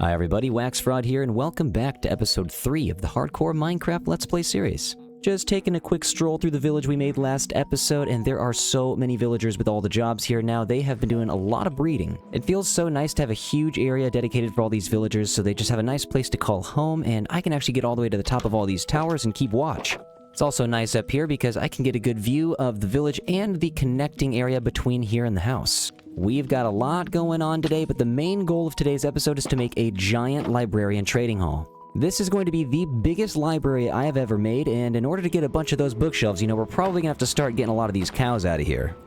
Hi everybody, WaxFraud here, and welcome back to episode 3 of the Hardcore Minecraft Let's Play series. Just taking a quick stroll through the village we made last episode, and there are so many villagers with all the jobs here now. They have been doing a lot of breeding. It feels so nice to have a huge area dedicated for all these villagers, so they just have a nice place to call home, and I can actually get all the way to the top of all these towers and keep watch. It's also nice up here because I can get a good view of the village and the connecting area between here and the house. We've got a lot going on today, but the main goal of today's episode is to make a giant librarian trading hall. This is going to be the biggest library I have ever made, and in order to get a bunch of those bookshelves, we're probably gonna have to start getting a lot of these cows out of here.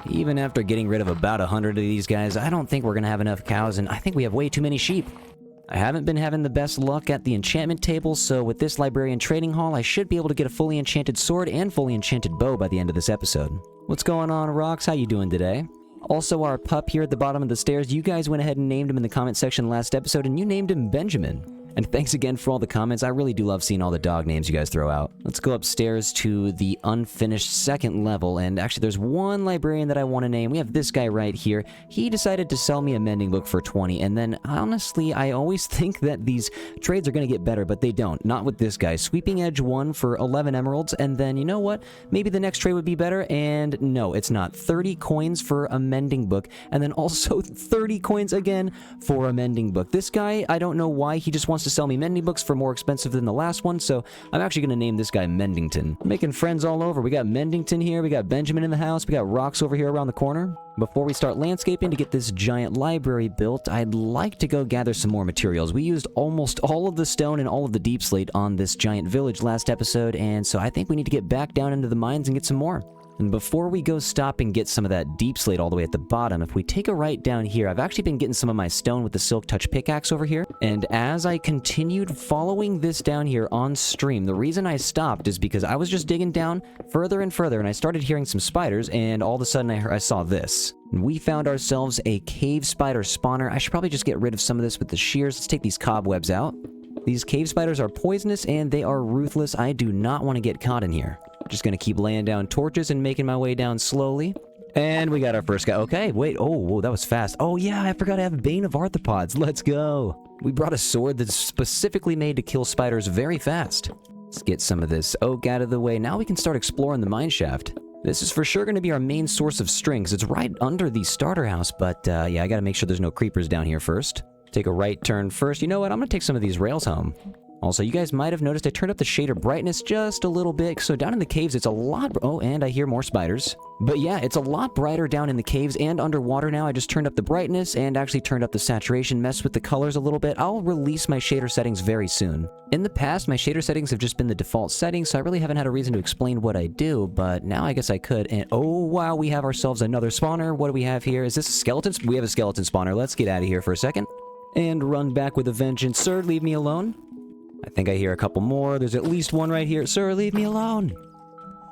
Even after getting rid of about 100 of these guys, I don't think we're gonna have enough cows, and I think we have way too many sheep. I haven't been having the best luck at the enchantment table, so with this librarian trading hall, I should be able to get a fully enchanted sword and fully enchanted bow by the end of this episode. What's going on, Rox? How you doing today? Also, our pup here at the bottom of the stairs, you guys went ahead and named him in the comment section last episode, and you named him Benjamin. And thanks again for all the comments. I really do love seeing all the dog names you guys throw out. Let's go upstairs to the unfinished second level, and actually there's one librarian that I want to name. We have this guy right here. He decided to sell me a mending book for 20, and then honestly, I always think that these trades are going to get better, but they don't. Not with this guy. Sweeping Edge 1 for 11 emeralds, and then you know what? Maybe the next trade would be better, and no, it's not. 30 coins for a mending book, and then also 30 coins again for a mending book. This guy, I don't know why, he just wants to sell me mending books for more expensive than the last one, so I'm actually going to name this guy Mendington. I'm making friends all over. We got Mendington here, we got Benjamin in the house, we got Rox over here around the corner. Before we start landscaping to get this giant library built, I'd like to go gather some more materials. We used almost all of the stone and all of the deep slate on this giant village last episode, and so I think we need to get back down into the mines and get some more. And before we go stop and get some of that deep slate all the way at the bottom, if we take a right down here, I've actually been getting some of my stone with the Silk Touch pickaxe over here. And as I continued following this down here on stream, the reason I stopped is because I was just digging down further and further, and I started hearing some spiders, and all of a sudden I saw this. And we found ourselves a cave spider spawner. I should probably just get rid of some of this with the shears. Let's take these cobwebs out. These cave spiders are poisonous and they are ruthless. I do not want to get caught in here. Just gonna keep laying down torches and making my way down slowly. And we got our first guy. Okay, wait. Oh, whoa, that was fast. Oh, yeah, I forgot I have Bane of Arthropods. Let's go. We brought a sword that's specifically made to kill spiders very fast. Let's get some of this oak out of the way. Now we can start exploring the mine shaft. This is for sure going to be our main source of strings. It's right under the starter house, but yeah, I got to make sure there's no creepers down here first. Take a right turn first. You know what? I'm going to take some of these rails home. Also, you guys might have noticed I turned up the shader brightness just a little bit. So down in the caves, it's a lot... Oh, and I hear more spiders. But yeah, it's a lot brighter down in the caves and underwater now. I just turned up the brightness and actually turned up the saturation, messed with the colors a little bit. I'll release my shader settings very soon. In the past, my shader settings have just been the default settings, so I really haven't had a reason to explain what I do, but now I guess I could. And oh, wow, we have ourselves another spawner. What do we have here? Is this a skeleton? We have a skeleton spawner. Let's get out of here for a second. And run back with a vengeance. Sir, leave me alone. I think I hear a couple more. There's at least one right here. Sir, leave me alone.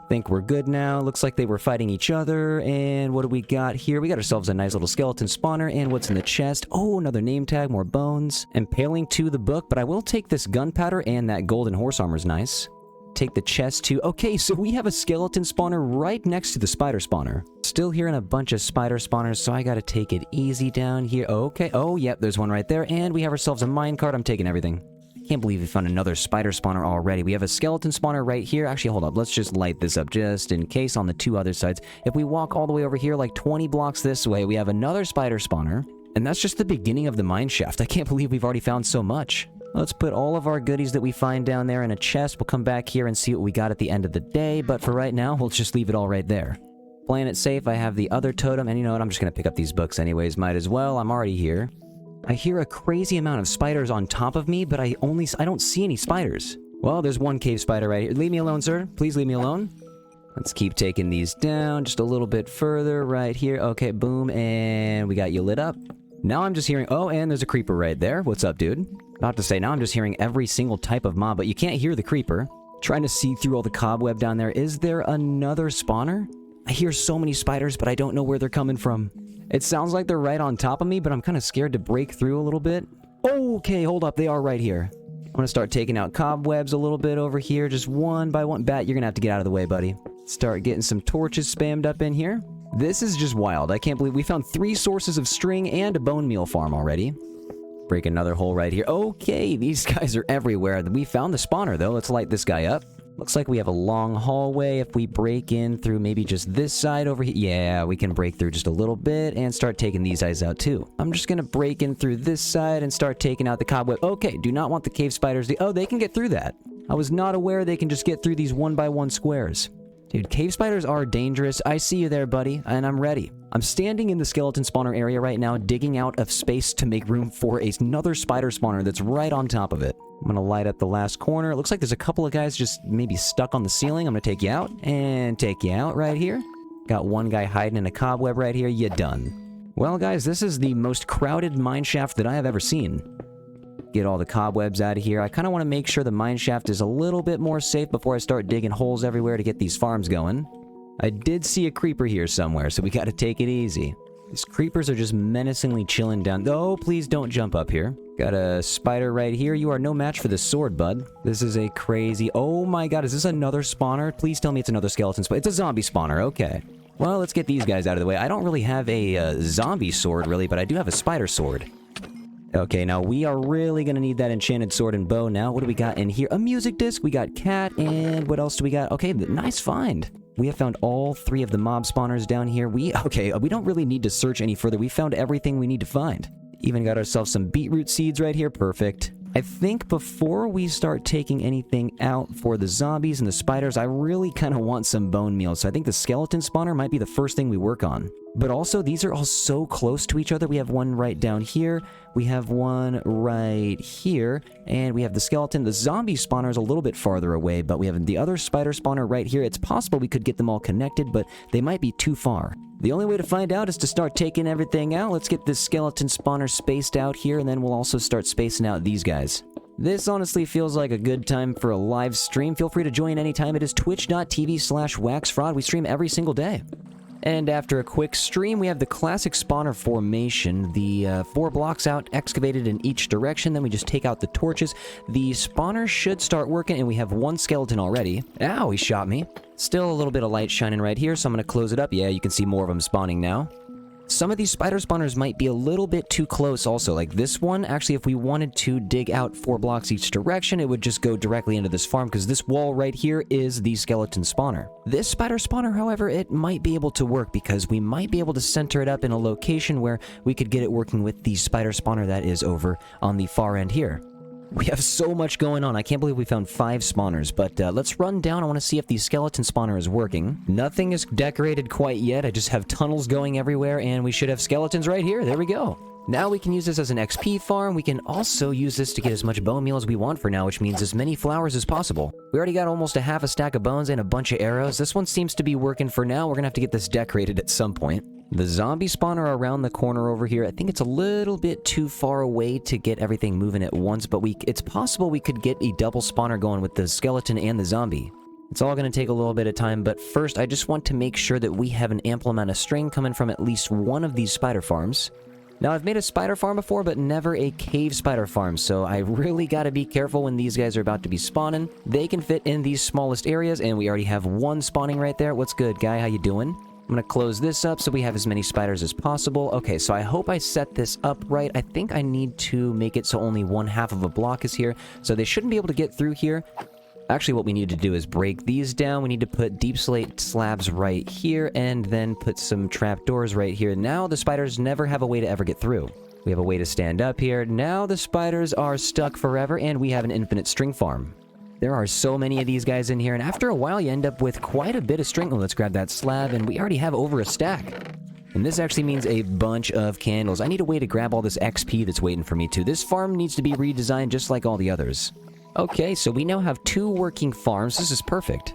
Think we're good now. Looks like they were fighting each other. And what do we got here? We got ourselves a nice little skeleton spawner. And what's in the chest? Oh, another name tag, more bones. Impaling to the book, but I will take this gunpowder, and that golden horse armor is nice. Take the chest too. Okay, so we have a skeleton spawner right next to the spider spawner. Still hearing a bunch of spider spawners, so I gotta take it easy down here. Okay, oh, yep, there's one right there. And we have ourselves a minecart. I'm taking everything. Can't believe we found another spider spawner already. We have a skeleton spawner right here. Actually, hold up. Let's just light this up just in case on the two other sides. If we walk all the way over here, like 20 blocks this way, we have another spider spawner. And that's just the beginning of the mine shaft. I can't believe we've already found so much. Let's put all of our goodies that we find down there in a chest. We'll come back here and see what we got at the end of the day. But for right now, we'll just leave it all right there. Playing it safe, I have the other totem. And you know what? I'm just going to pick up these books anyways. Might as well. I'm already here. I hear a crazy amount of spiders on top of me, but I don't see any spiders. Well, there's one cave spider right here. Leave me alone, sir. Please leave me alone. Let's keep taking these down just a little bit further right here. Okay, boom, and we got you lit up. Now I'm just hearing... Oh, and there's a creeper right there. What's up, dude? About to say, now I'm just hearing every single type of mob, but you can't hear the creeper. Trying to see through all the cobweb down there. Is there another spawner? I hear so many spiders, but I don't know where they're coming from. It sounds like they're right on top of me, but I'm kind of scared to break through a little bit. Okay, hold up. They are right here. I'm going to start taking out cobwebs a little bit over here, just one by one. Bat, you're going to have to get out of the way, buddy. Start getting some torches spammed up in here. This is just wild. I can't believe we found 3 sources of string and a bone meal farm already. Break another hole right here. Okay, these guys are everywhere. We found the spawner, though. Let's light this guy up. Looks like we have a long hallway. If we break in through maybe just this side over here. Yeah, we can break through just a little bit and start taking these guys out, too. I'm just gonna break in through this side and start taking out the cobweb. Okay, do not want the cave spiders. Oh, they can get through that. I was not aware they can just get through these 1x1 squares. Dude, cave spiders are dangerous. I see you there, buddy, and I'm ready. I'm standing in the skeleton spawner area right now, digging out of space to make room for another spider spawner that's right on top of it. I'm gonna light up the last corner. It looks like there's a couple of guys just maybe stuck on the ceiling. I'm gonna take you out and take you out right here. Got one guy hiding in a cobweb right here. You done. Well, guys, this is the most crowded mine shaft that I have ever seen. Get all the cobwebs out of here. I kind of want to make sure the mine shaft is a little bit more safe before I start digging holes everywhere to get these farms going. I did see a creeper here somewhere, so we got to take it easy. These creepers are just menacingly chilling down. Oh, please don't jump up here. Got a spider right here. You are no match for this sword, bud. This is a crazy... Oh my god, is this another spawner? Please tell me it's another skeleton spawner. It's a zombie spawner, okay. Well, let's get these guys out of the way. I don't really have a zombie sword, really, but I do have a spider sword. Okay, now we are really gonna need that enchanted sword and bow now. What do we got in here? A music disc, we got cat, and what else do we got? Okay, nice find. We have found all 3 of the mob spawners down here. We don't really need to search any further. We found everything we need to find. Even got ourselves some beetroot seeds right here, perfect. I think before we start taking anything out for the zombies and the spiders, I really kind of want some bone meal. So I think the skeleton spawner might be the first thing we work on. But also, these are all so close to each other. We have one right down here. We have one right here. And we have the skeleton. The zombie spawner is a little bit farther away, but we have the other spider spawner right here. It's possible we could get them all connected, but they might be too far. The only way to find out is to start taking everything out. Let's get this skeleton spawner spaced out here, and then we'll also start spacing out these guys. This honestly feels like a good time for a live stream. Feel free to join anytime. It is twitch.tv/WaxFraud. We stream every single day. And after a quick stream, we have the classic spawner formation. The 4 blocks out, excavated in each direction. Then we just take out the torches. The spawner should start working, and we have 1 skeleton already. Ow, he shot me. Still a little bit of light shining right here, so I'm going to close it up. Yeah, you can see more of them spawning now. Some of these spider spawners might be a little bit too close also. Like this one, actually, if we wanted to dig out 4 blocks each direction, it would just go directly into this farm because this wall right here is the skeleton spawner. This spider spawner, however, it might be able to work because we might be able to center it up in a location where we could get it working with the spider spawner that is over on the far end here. We have so much going on. I can't believe we found 5 spawners, but let's run down. I want to see if the skeleton spawner is working. Nothing is decorated quite yet. I just have tunnels going everywhere, and we should have skeletons right here. There we go. Now we can use this as an XP farm. We can also use this to get as much bone meal as we want for now, which means as many flowers as possible. We already got almost a half a stack of bones and a bunch of arrows. This one seems to be working for now. We're going to have to get this decorated at some point. The zombie spawner around the corner over here, I think it's a little bit too far away to get everything moving at once, but it's possible we could get a double spawner going with the skeleton and the zombie. It's all going to take a little bit of time, but first I just want to make sure that we have an ample amount of string coming from at least one of these spider farms. Now, I've made a spider farm before, but never a cave spider farm, so I really gotta be careful when these guys are about to be spawning. They can fit in these smallest areas, and we already have 1 spawning right there. What's good, guy? How you doing? I'm gonna close this up so we have as many spiders as possible. Okay, so I hope I set this up right. I think I need to make it so only 1/2 of a block is here, so they shouldn't be able to get through here. Actually, what we need to do is break these down. We need to put deep slate slabs right here, and then put some trapdoors right here. Now the spiders never have a way to ever get through. We have a way to stand up here. Now the spiders are stuck forever, and we have an infinite string farm. There are so many of these guys in here, and after a while you end up with quite a bit of string. Oh, let's grab that slab, and we already have over a stack. And this actually means a bunch of candles. I need a way to grab all this XP that's waiting for me too. This farm needs to be redesigned just like all the others. Okay, so we now have 2 working farms. This is perfect.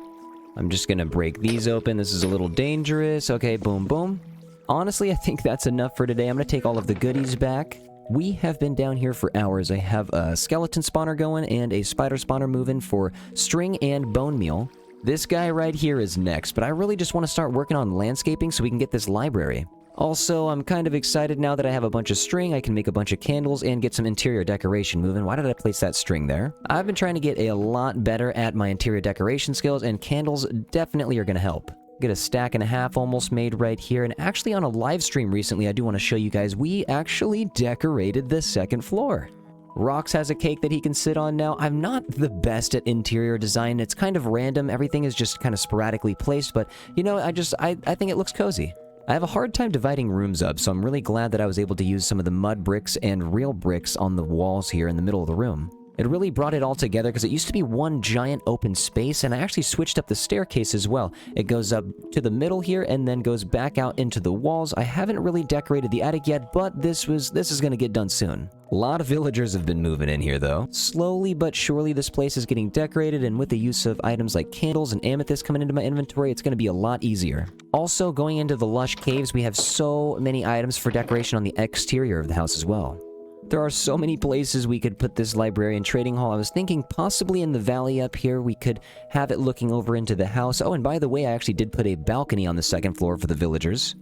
I'm just gonna break these open. This is a little dangerous. Okay, boom, boom. Honestly, I think that's enough for today. I'm gonna take all of the goodies back. We have been down here for hours. I have a skeleton spawner going and a spider spawner moving for string and bone meal. This guy right here is next, but I really just want to start working on landscaping so we can get this library. Also, I'm kind of excited now that I have a bunch of string. I can make a bunch of candles and get some interior decoration moving. Why did I place that string there? I've been trying to get a lot better at my interior decoration skills, and candles definitely are going to help. Get a stack and a half almost made right here. And actually on a live stream recently, I do want to show you guys, we actually decorated the second floor. Rox has a cake that he can sit on now. I'm not the best at interior design. It's kind of random. Everything is just kind of sporadically placed, but you know, I think it looks cozy. I have a hard time dividing rooms up, so I'm really glad that I was able to use some of the mud bricks and real bricks on the walls here in the middle of the room. It really brought it all together because it used to be one giant open space, and I actually switched up the staircase as well. It goes up to the middle here and then goes back out into the walls. I haven't really decorated the attic yet, but this is going to get done soon. A lot of villagers have been moving in here though. Slowly but surely this place is getting decorated, and with the use of items like candles and amethyst coming into my inventory, it's going to be a lot easier. Also, going into the lush caves, we have so many items for decoration on the exterior of the house as well. There are so many places we could put this librarian trading hall. I was thinking possibly in the valley up here, we could have it looking over into the house. Oh, and by the way, I actually did put a balcony on the second floor for the villagers.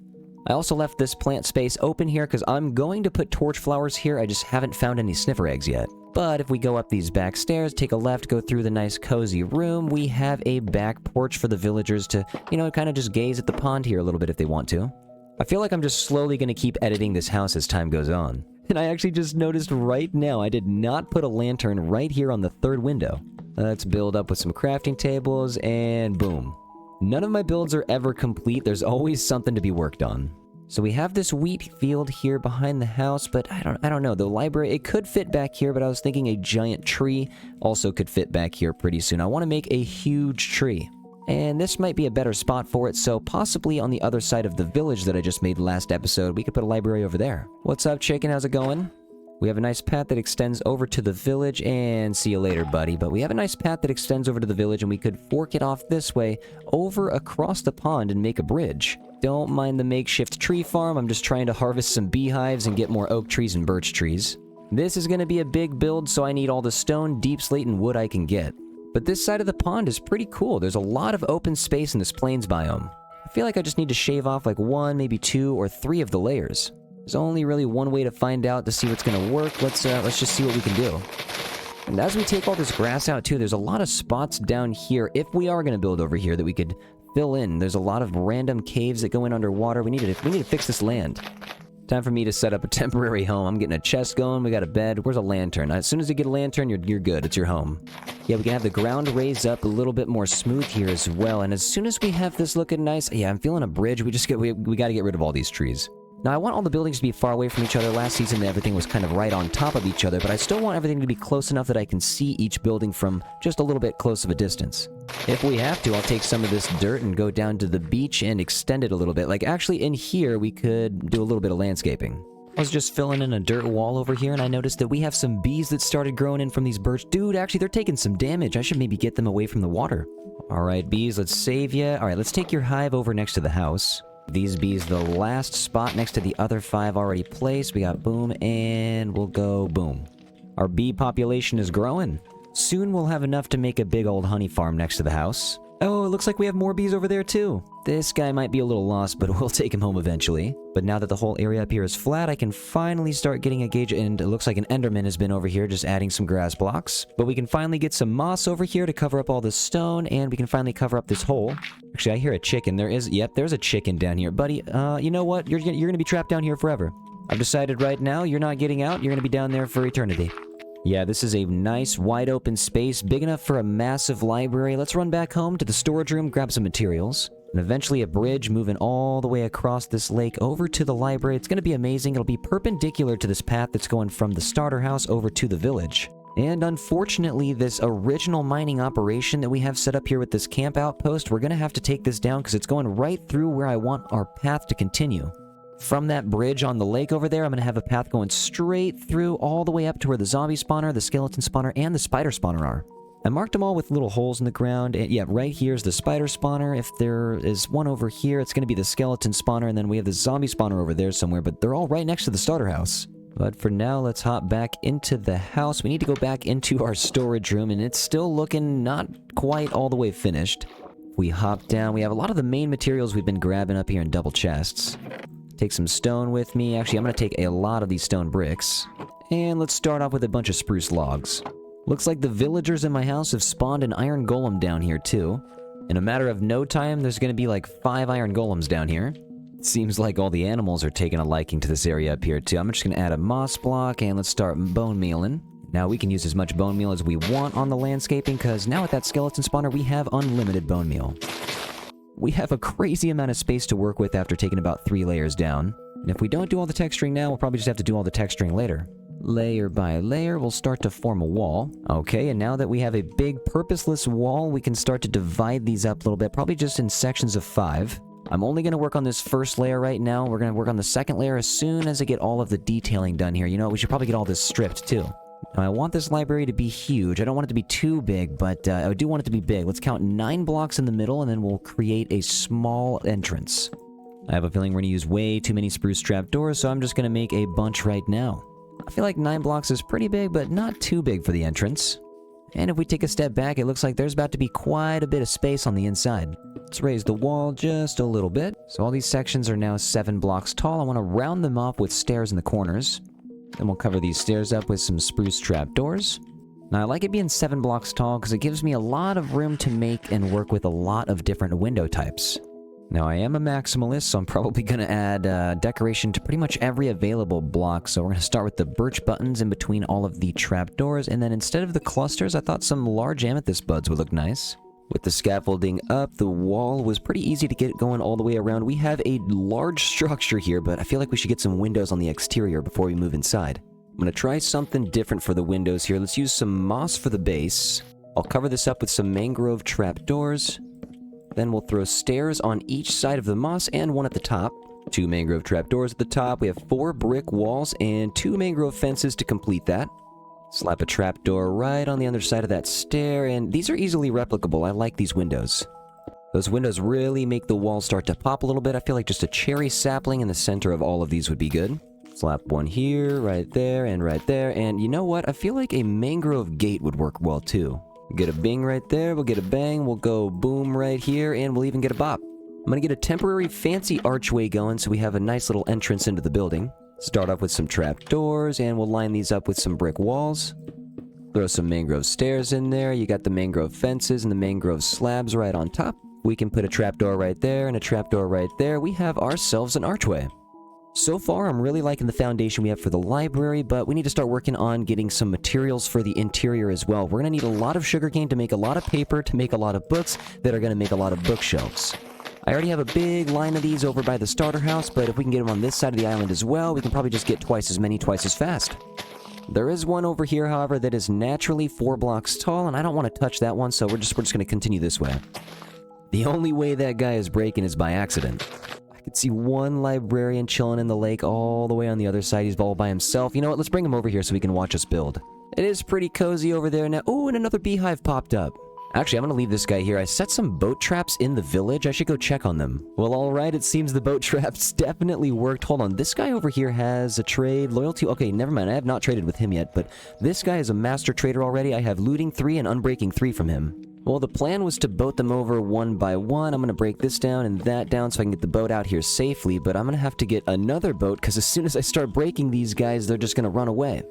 I also left this plant space open here because I'm going to put torch flowers here. I just haven't found any sniffer eggs yet. But if we go up these back stairs, take a left, go through the nice cozy room, we have a back porch for the villagers to, you know, kind of just gaze at the pond here a little bit if they want to. I feel like I'm just slowly going to keep editing this house as time goes on. And I actually just noticed right now I did not put a lantern right here on the third window. Let's build up with some crafting tables, and boom. None of my builds are ever complete. There's always something to be worked on. So we have this wheat field here behind the house, but I don't know. The library, it could fit back here, but I was thinking a giant tree also could fit back here pretty soon. I want to make a huge tree. And this might be a better spot for it, so possibly on the other side of the village that I just made last episode, we could put a library over there. What's up, chicken? How's it going? We have a nice path that extends over to the village, and see you later, buddy. But we have a nice path that extends over to the village, and we could fork it off this way, over across the pond, and make a bridge. Don't mind the makeshift tree farm. I'm just trying to harvest some beehives and get more oak trees and birch trees. This is going to be a big build, so I need all the stone, deep slate, and wood I can get. But this side of the pond is pretty cool. There's a lot of open space in this plains biome. I feel like I just need to shave off like 1, maybe 2, or 3 of the layers. There's only really one way to find out to see what's going to work. Let's just see what we can do. And as we take all this grass out too, there's a lot of spots down here, if we are going to build over here, that we could fill in. There's a lot of random caves that go in underwater. We need to fix this land. Time for me to set up a temporary home. I'm getting a chest going. We got a bed. Where's a lantern? As soon as you get a lantern, you're good. It's your home. Yeah, we can have the ground raised up a little bit more smooth here as well. And as soon as we have this looking nice, yeah, I'm feeling a bridge. We got to get rid of all these trees. Now, I want all the buildings to be far away from each other. Last season, everything was kind of right on top of each other, but I still want everything to be close enough that I can see each building from just a little bit close of a distance. If we have to, I'll take some of this dirt and go down to the beach and extend it a little bit. Like, actually, in here, we could do a little bit of landscaping. I was just filling in a dirt wall over here, and I noticed that we have some bees that started growing in from these birch. Dude, actually, they're taking some damage. I should maybe get them away from the water. All right, bees, let's save you. All right, let's take your hive over next to the house. These bees, the last spot next to the other 5 already placed. We got boom, and we'll go boom. Our bee population is growing. Soon we'll have enough to make a big old honey farm next to the house. Oh, it looks like we have more bees over there too. This guy might be a little lost, but we'll take him home eventually. But now that the whole area up here is flat, I can finally start getting a gauge, and it looks like an enderman has been over here just adding some grass blocks. But we can finally get some moss over here to cover up all this stone, and we can finally cover up this hole. Actually, I hear a chicken. There's a chicken down here. Buddy, you know what? You're gonna be trapped down here forever. I've decided right now you're not getting out. You're gonna be down there for eternity. Yeah, this is a nice, wide open space, big enough for a massive library. Let's run back home to the storage room, grab some materials, and eventually a bridge moving all the way across this lake over to the library. It's going to be amazing. It'll be perpendicular to this path that's going from the starter house over to the village. And unfortunately, this original mining operation that we have set up here with this camp outpost, we're going to have to take this down because it's going right through where I want our path to continue. From that bridge on the lake over there, I'm going to have a path going straight through all the way up to where the zombie spawner, the skeleton spawner, and the spider spawner are. I marked them all with little holes in the ground, and yeah, right here's the spider spawner. If there is one over here, it's going to be the skeleton spawner, and then we have the zombie spawner over there somewhere, but they're all right next to the starter house. But for now, let's hop back into the house. We need to go back into our storage room, and it's still looking not quite all the way finished. We hop down. We have a lot of the main materials we've been grabbing up here in double chests. Take some stone with me. Actually, I'm going to take a lot of these stone bricks. And let's start off with a bunch of spruce logs. Looks like the villagers in my house have spawned an iron golem down here too. In a matter of no time, there's going to be like 5 iron golems down here. It seems like all the animals are taking a liking to this area up here too. I'm just going to add a moss block and let's start bone mealing. Now we can use as much bone meal as we want on the landscaping because now with that skeleton spawner we have unlimited bone meal. We have a crazy amount of space to work with after taking about 3 layers down. And if we don't do all the texturing now, we'll probably just have to do all the texturing later. Layer by layer, we'll start to form a wall. Okay, and now that we have a big purposeless wall, we can start to divide these up a little bit, probably just in sections of 5. I'm only going to work on this first layer right now. We're going to work on the second layer as soon as I get all of the detailing done here. You know, we should probably get all this stripped too. Now, I want this library to be huge. I don't want it to be too big, but I do want it to be big. Let's count 9 blocks in the middle, and then we'll create a small entrance. I have a feeling we're going to use way too many spruce trapdoors, so I'm just going to make a bunch right now. I feel like 9 blocks is pretty big, but not too big for the entrance. And if we take a step back, it looks like there's about to be quite a bit of space on the inside. Let's raise the wall just a little bit. So all these sections are now 7 blocks tall. I want to round them off with stairs in the corners. Then we'll cover these stairs up with some spruce trapdoors. Now I like it being 7 blocks tall because it gives me a lot of room to make and work with a lot of different window types. Now, I am a maximalist, so I'm probably going to add decoration to pretty much every available block. So we're going to start with the birch buttons in between all of the trapdoors, and then instead of the clusters, I thought some large amethyst buds would look nice. With the scaffolding up, the wall was pretty easy to get going all the way around. We have a large structure here, but I feel like we should get some windows on the exterior before we move inside. I'm going to try something different for the windows here. Let's use some moss for the base. I'll cover this up with some mangrove trapdoors. Then we'll throw stairs on each side of the moss and one at the top. 2 mangrove trapdoors at the top. We have 4 brick walls and 2 mangrove fences to complete that. Slap a trapdoor right on the other side of that stair, and these are easily replicable. I like these windows. Those windows really make the walls start to pop a little bit. I feel like just a cherry sapling in the center of all of these would be good. Slap one here, right there, and you know what? I feel like a mangrove gate would work well too. Get a bing right there, we'll get a bang, we'll go boom right here, and we'll even get a bop. I'm gonna get a temporary fancy archway going so we have a nice little entrance into the building. Start off with some trapdoors, and we'll line these up with some brick walls. Throw some mangrove stairs in there. You got the mangrove fences and the mangrove slabs right on top. We can put a trapdoor right there and a trapdoor right there. We have ourselves an archway. So far, I'm really liking the foundation we have for the library, but we need to start working on getting some materials for the interior as well. We're going to need a lot of sugarcane to make a lot of paper, to make a lot of books that are going to make a lot of bookshelves. I already have a big line of these over by the starter house, but if we can get them on this side of the island as well, we can probably just get twice as many twice as fast. There is one over here, however, that is naturally 4 blocks tall, and I don't want to touch that one, so we're just going to continue this way. The only way that guy is breaking is by accident. I could see one librarian chilling in the lake all the way on the other side. He's all by himself. You know what? Let's bring him over here so he can watch us build. It is pretty cozy over there now. Oh, and another beehive popped up. Actually, I'm going to leave this guy here. I set some boat traps in the village. I should go check on them. Well, alright, it seems the boat traps definitely worked. Hold on, this guy over here has a trade, loyalty. Okay, never mind. I have not traded with him yet, but this guy is a master trader already. I have looting 3 and unbreaking 3 from him. Well, the plan was to boat them over one by one. I'm going to break this down and that down so I can get the boat out here safely, but I'm going to have to get another boat because as soon as I start breaking these guys, they're just going to run away.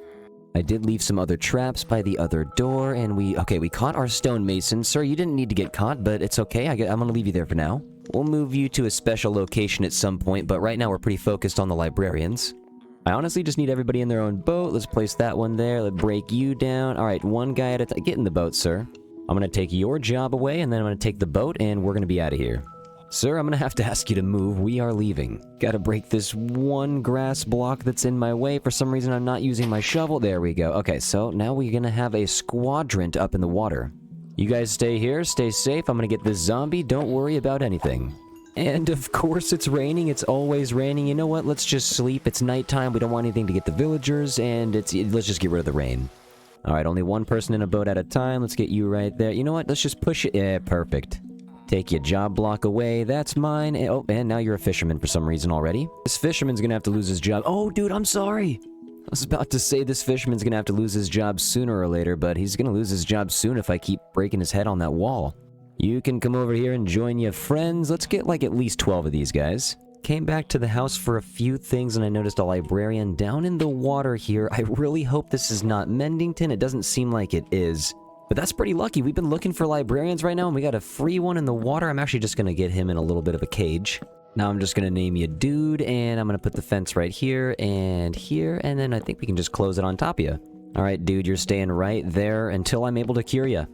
I did leave some other traps by the other door, and we caught our stonemason. Sir, you didn't need to get caught, but it's okay. I'm going to leave you there for now. We'll move you to a special location at some point, but right now we're pretty focused on the librarians. I honestly just need everybody in their own boat. Let's place that one there. Let's break you down. All right, one guy at a time. Get in the boat, sir. I'm going to take your job away, and then I'm going to take the boat, and we're going to be out of here. Sir, I'm going to have to ask you to move. We are leaving. Gotta break this one grass block that's in my way. For some reason, I'm not using my shovel. There we go. Okay, so now we're going to have a squadrant up in the water. You guys stay here. Stay safe. I'm going to get this zombie. Don't worry about anything. And of course, it's raining. It's always raining. You know what? Let's just sleep. It's nighttime. We don't want anything to get the villagers, and let's just get rid of the rain. All right, only one person in a boat at a time. Let's get you right there. You know what? Let's just push it. Yeah, perfect. Take your job block away. That's mine. Oh, and now you're a fisherman for some reason already. This fisherman's gonna have to lose his job. Oh, dude, I'm sorry. I was about to say this fisherman's gonna have to lose his job sooner or later, but he's gonna lose his job soon if I keep breaking his head on that wall. You can come over here and join your friends. Let's get like at least 12 of these guys. Came back to the house for a few things and I noticed a librarian down in the water here. I really hope this is not Mendington. It doesn't seem like it is. But that's pretty lucky. We've been looking for librarians right now, and we got a free one in the water. I'm actually just going to get him in a little bit of a cage. Now I'm just going to name you Dude, and I'm going to put the fence right here, and then I think we can just close it on top of you. Alright, Dude, you're staying right there until I'm able to cure you.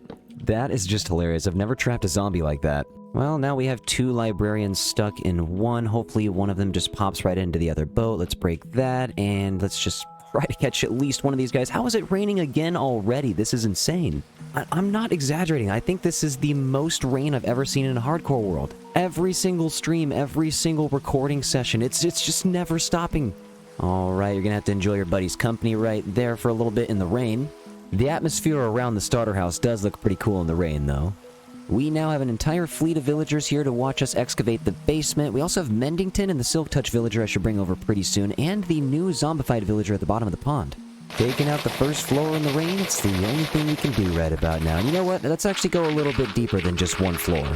That is just hilarious. I've never trapped a zombie like that. Well, now we have 2 librarians stuck in one. Hopefully one of them just pops right into the other boat. Let's break that, and let's just try to catch at least one of these guys. How is it raining again already? This is insane. I'm not exaggerating. I think this is the most rain I've ever seen in a hardcore world. Every single stream, every single recording session, it's just never stopping. Alright, you're gonna have to enjoy your buddy's company right there for a little bit in the rain. The atmosphere around the starter house does look pretty cool in the rain, though. We now have an entire fleet of villagers here to watch us excavate the basement. We also have Mendington and the Silk Touch villager I should bring over pretty soon, and the new zombified villager at the bottom of the pond. Taking out the first floor in the rain, it's the only thing we can do right about now. And you know what? Let's actually go a little bit deeper than just one floor.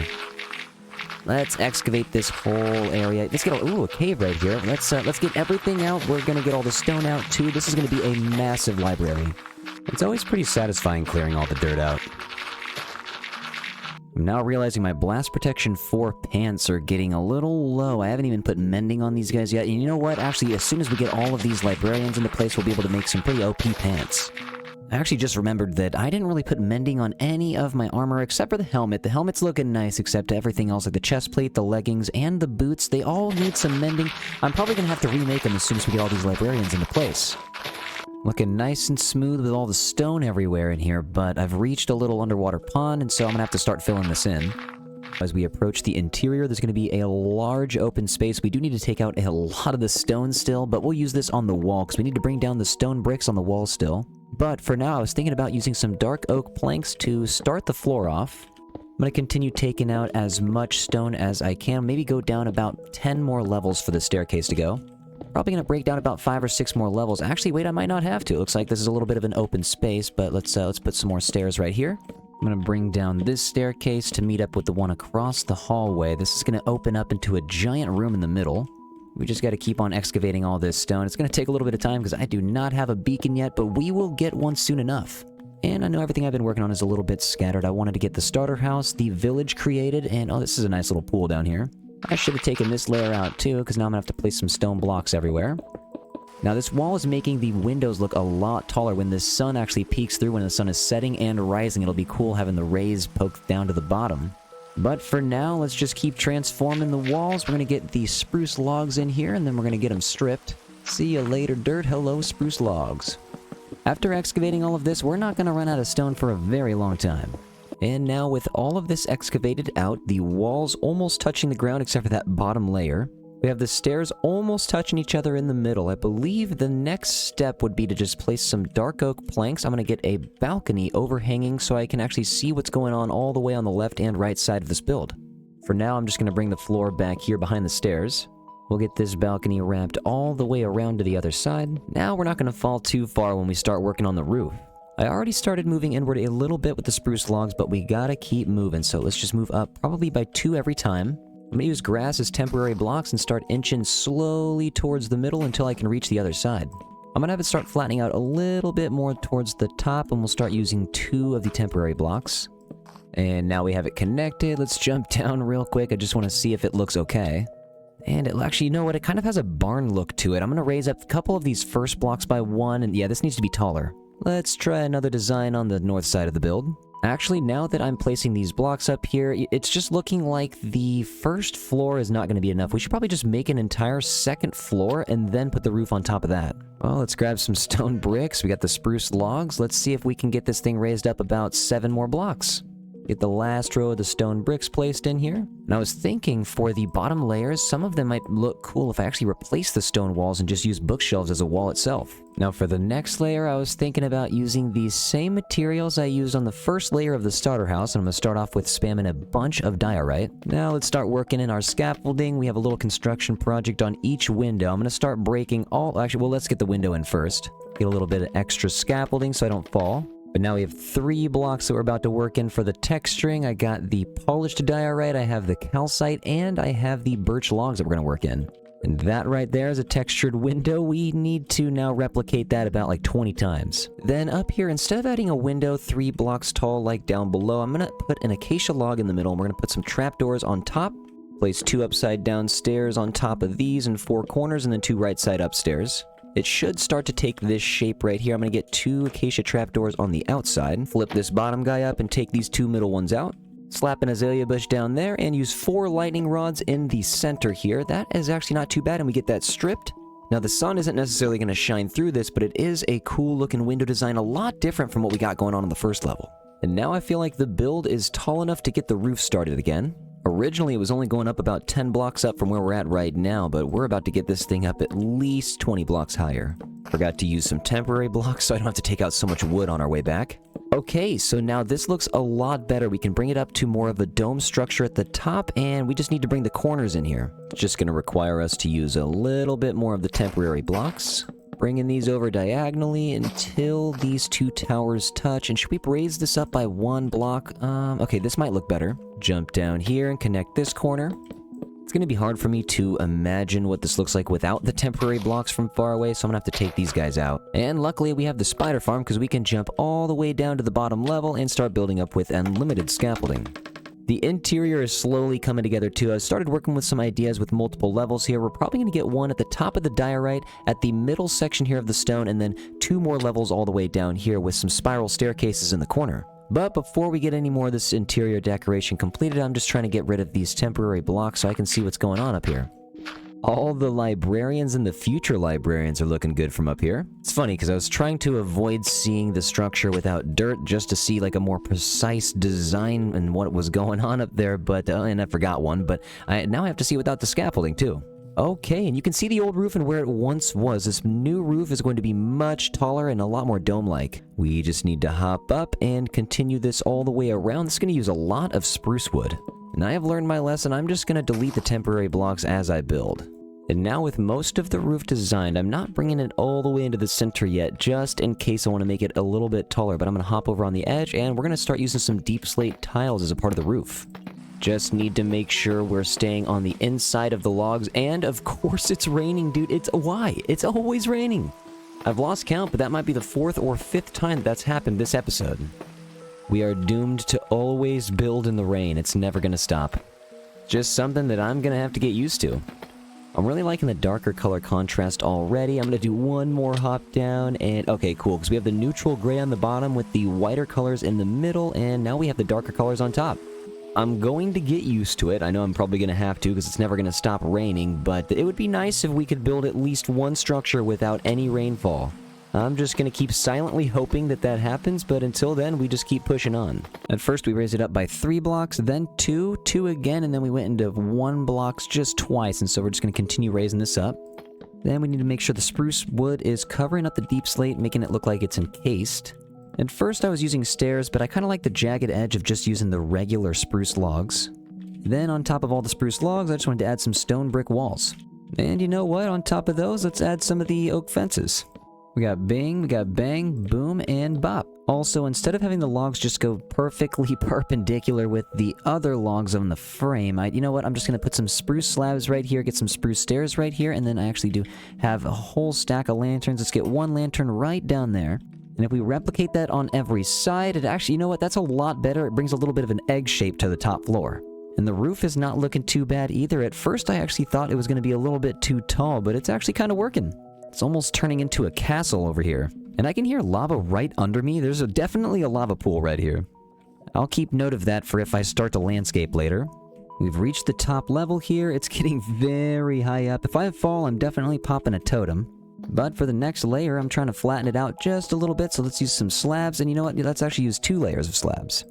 Let's excavate this whole area. Let's get a cave right here. Let's get everything out. We're gonna get all the stone out too. This is gonna be a massive library. It's always pretty satisfying clearing all the dirt out. I'm now realizing my blast protection 4 pants are getting a little low. I haven't even put mending on these guys yet. And you know what? Actually, as soon as we get all of these librarians into place, we'll be able to make some pretty OP pants. I actually just remembered that I didn't really put mending on any of my armor except for the helmet. The helmet's looking nice except everything else, like the chest plate, the leggings, and the boots. They all need some mending. I'm probably going to have to remake them as soon as we get all these librarians into place. Looking nice and smooth with all the stone everywhere in here, but I've reached a little underwater pond, and so I'm going to have to start filling this in. As we approach the interior, there's going to be a large open space. We do need to take out a lot of the stone still, but we'll use this on the wall, because we need to bring down the stone bricks on the wall still. But for now, I was thinking about using some dark oak planks to start the floor off. I'm going to continue taking out as much stone as I can, maybe go down about 10 more levels for the staircase to go. Probably going to break down about 5 or 6 more levels. Actually, wait, I might not have to. It looks like this is a little bit of an open space, but let's put some more stairs right here. I'm going to bring down this staircase to meet up with the one across the hallway. This is going to open up into a giant room in the middle. We just got to keep on excavating all this stone. It's going to take a little bit of time because I do not have a beacon yet, but we will get one soon enough. And I know everything I've been working on is a little bit scattered. I wanted to get the starter house, the village created, and oh, this is a nice little pool down here. I should have taken this layer out too, because now I'm going to have to place some stone blocks everywhere. Now this wall is making the windows look a lot taller when the sun actually peeks through. When the sun is setting and rising, it'll be cool having the rays poked down to the bottom. But for now, let's just keep transforming the walls. We're going to get the spruce logs in here, and then we're going to get them stripped. See you later, dirt. Hello, spruce logs. After excavating all of this, we're not going to run out of stone for a very long time. And now with all of this excavated out, the walls almost touching the ground except for that bottom layer. We have the stairs almost touching each other in the middle. I believe the next step would be to just place some dark oak planks. I'm going to get a balcony overhanging so I can actually see what's going on all the way on the left and right side of this build. For now, I'm just going to bring the floor back here behind the stairs. We'll get this balcony wrapped all the way around to the other side. Now we're not going to fall too far when we start working on the roof. I already started moving inward a little bit with the spruce logs, but we gotta keep moving, so let's just move up probably by 2 every time. I'm gonna use grass as temporary blocks and start inching slowly towards the middle until I can reach the other side. I'm gonna have it start flattening out a little bit more towards the top, and we'll start using 2 of the temporary blocks. And now we have it connected. Let's jump down real quick. I just want to see if it looks okay. And actually, you know what? It kind of has a barn look to it. I'm gonna raise up a couple of these first blocks by 1, and yeah, this needs to be taller. Let's try another design on the north side of the build. Actually, now that I'm placing these blocks up here, it's just looking like the first floor is not going to be enough. We should probably just make an entire second floor and then put the roof on top of that. Well, let's grab some stone bricks. We got the spruce logs. Let's see if we can get this thing raised up about 7 more blocks. Get the last row of the stone bricks placed in here. And I was thinking for the bottom layers, some of them might look cool if I actually replace the stone walls and just use bookshelves as a wall itself. Now for the next layer, I was thinking about using the same materials I used on the first layer of the starter house, and I'm going to start off with spamming a bunch of diorite. Now let's start working in our scaffolding. We have a little construction project on each window. I'm going to start breaking all... Actually, well, let's get the window in first. Get a little bit of extra scaffolding so I don't fall. But now we have 3 blocks that we're about to work in for the texturing. I got the polished diorite, I have the calcite, and I have the birch logs that we're going to work in. And that right there is a textured window. We need to now replicate that about like 20 times. Then up here, instead of adding a window 3 blocks tall like down below, I'm gonna put an acacia log in the middle, and we're gonna put some trapdoors on top. Place 2 upside down stairs on top of these in 4 corners, and then 2 right side upstairs. It should start to take this shape right here. I'm gonna get 2 acacia trapdoors on the outside. Flip this bottom guy up and take these 2 middle ones out. Slap an azalea bush down there and use 4 lightning rods in the center here. That is actually not too bad, and we get that stripped. Now the sun isn't necessarily going to shine through this, but it is a cool looking window design, a lot different from what we got going on the first level. And now I feel like the build is tall enough to get the roof started again. Originally it was only going up about 10 blocks up from where we're at right now, but we're about to get this thing up at least 20 blocks higher. Forgot to use some temporary blocks so I don't have to take out so much wood on our way back. Okay, so now this looks a lot better. We can bring it up to more of a dome structure at the top, and we just need to bring the corners in here. It's just going to require us to use a little bit more of the temporary blocks. Bringing these over diagonally until these 2 towers touch. And should we raise this up by 1 block? Okay, this might look better. Jump down here and connect this corner. It's going to be hard for me to imagine what this looks like without the temporary blocks from far away, so I'm going to have to take these guys out. And luckily we have the spider farm because we can jump all the way down to the bottom level and start building up with unlimited scaffolding. The interior is slowly coming together too. I started working with some ideas with multiple levels here. We're probably going to get one at the top of the diorite, at the middle section here of the stone, and then 2 more levels all the way down here with some spiral staircases in the corner. But before we get any more of this interior decoration completed, I'm just trying to get rid of these temporary blocks so I can see what's going on up here. All the librarians and the future librarians are looking good from up here. It's funny because I was trying to avoid seeing the structure without dirt just to see like a more precise design and what was going on up there, but and I forgot one, but now I have to see without the scaffolding too. Okay, and you can see the old roof and where it once was. This new roof is going to be much taller and a lot more dome-like. We just need to hop up and continue this all the way around. This is going to use a lot of spruce wood. And I have learned my lesson. I'm just going to delete the temporary blocks as I build. And now with most of the roof designed, I'm not bringing it all the way into the center yet, just in case I want to make it a little bit taller. But I'm going to hop over on the edge, and we're going to start using some deep slate tiles as a part of the roof. Just need to make sure we're staying on the inside of the logs, and of course it's raining, dude. Why? It's always raining. I've lost count, but that might be the 4th or 5th time that's happened this episode. We are doomed to always build in the rain. It's never gonna stop. Just something that I'm gonna have to get used to. I'm really liking the darker color contrast already. I'm gonna do one more hop down, and okay, cool, because we have the neutral gray on the bottom with the whiter colors in the middle, and now we have the darker colors on top. I'm going to get used to it. I know I'm probably going to have to because it's never going to stop raining, but it would be nice if we could build at least one structure without any rainfall. I'm just going to keep silently hoping that that happens, but until then, we just keep pushing on. At first, we raised it up by 3 blocks, then 2, 2 again, and then we went into 1 blocks just twice, and so we're just going to continue raising this up. Then we need to make sure the spruce wood is covering up the deep slate, making it look like it's encased. At first I was using stairs, but I kind of like the jagged edge of just using the regular spruce logs. Then on top of all the spruce logs, I just wanted to add some stone brick walls. And you know what? On top of those, let's add some of the oak fences. We got bing, we got bang, boom, and bop. Also, instead of having the logs just go perfectly perpendicular with the other logs on the frame, you know what? I'm just going to put some spruce slabs right here, get some spruce stairs right here, and then I actually do have a whole stack of lanterns. Let's get 1 lantern right down there. And if we replicate that on every side, it actually, you know what, that's a lot better. It brings a little bit of an egg shape to the top floor. And the roof is not looking too bad either. At first, I actually thought it was going to be a little bit too tall, but it's actually kind of working. It's almost turning into a castle over here. And I can hear lava right under me. There's definitely a lava pool right here. I'll keep note of that for if I start to landscape later. We've reached the top level here. It's getting very high up. If I fall, I'm definitely popping a totem. But for the next layer, I'm trying to flatten it out just a little bit, so let's use some slabs, and you know what, let's actually use 2 layers of slabs.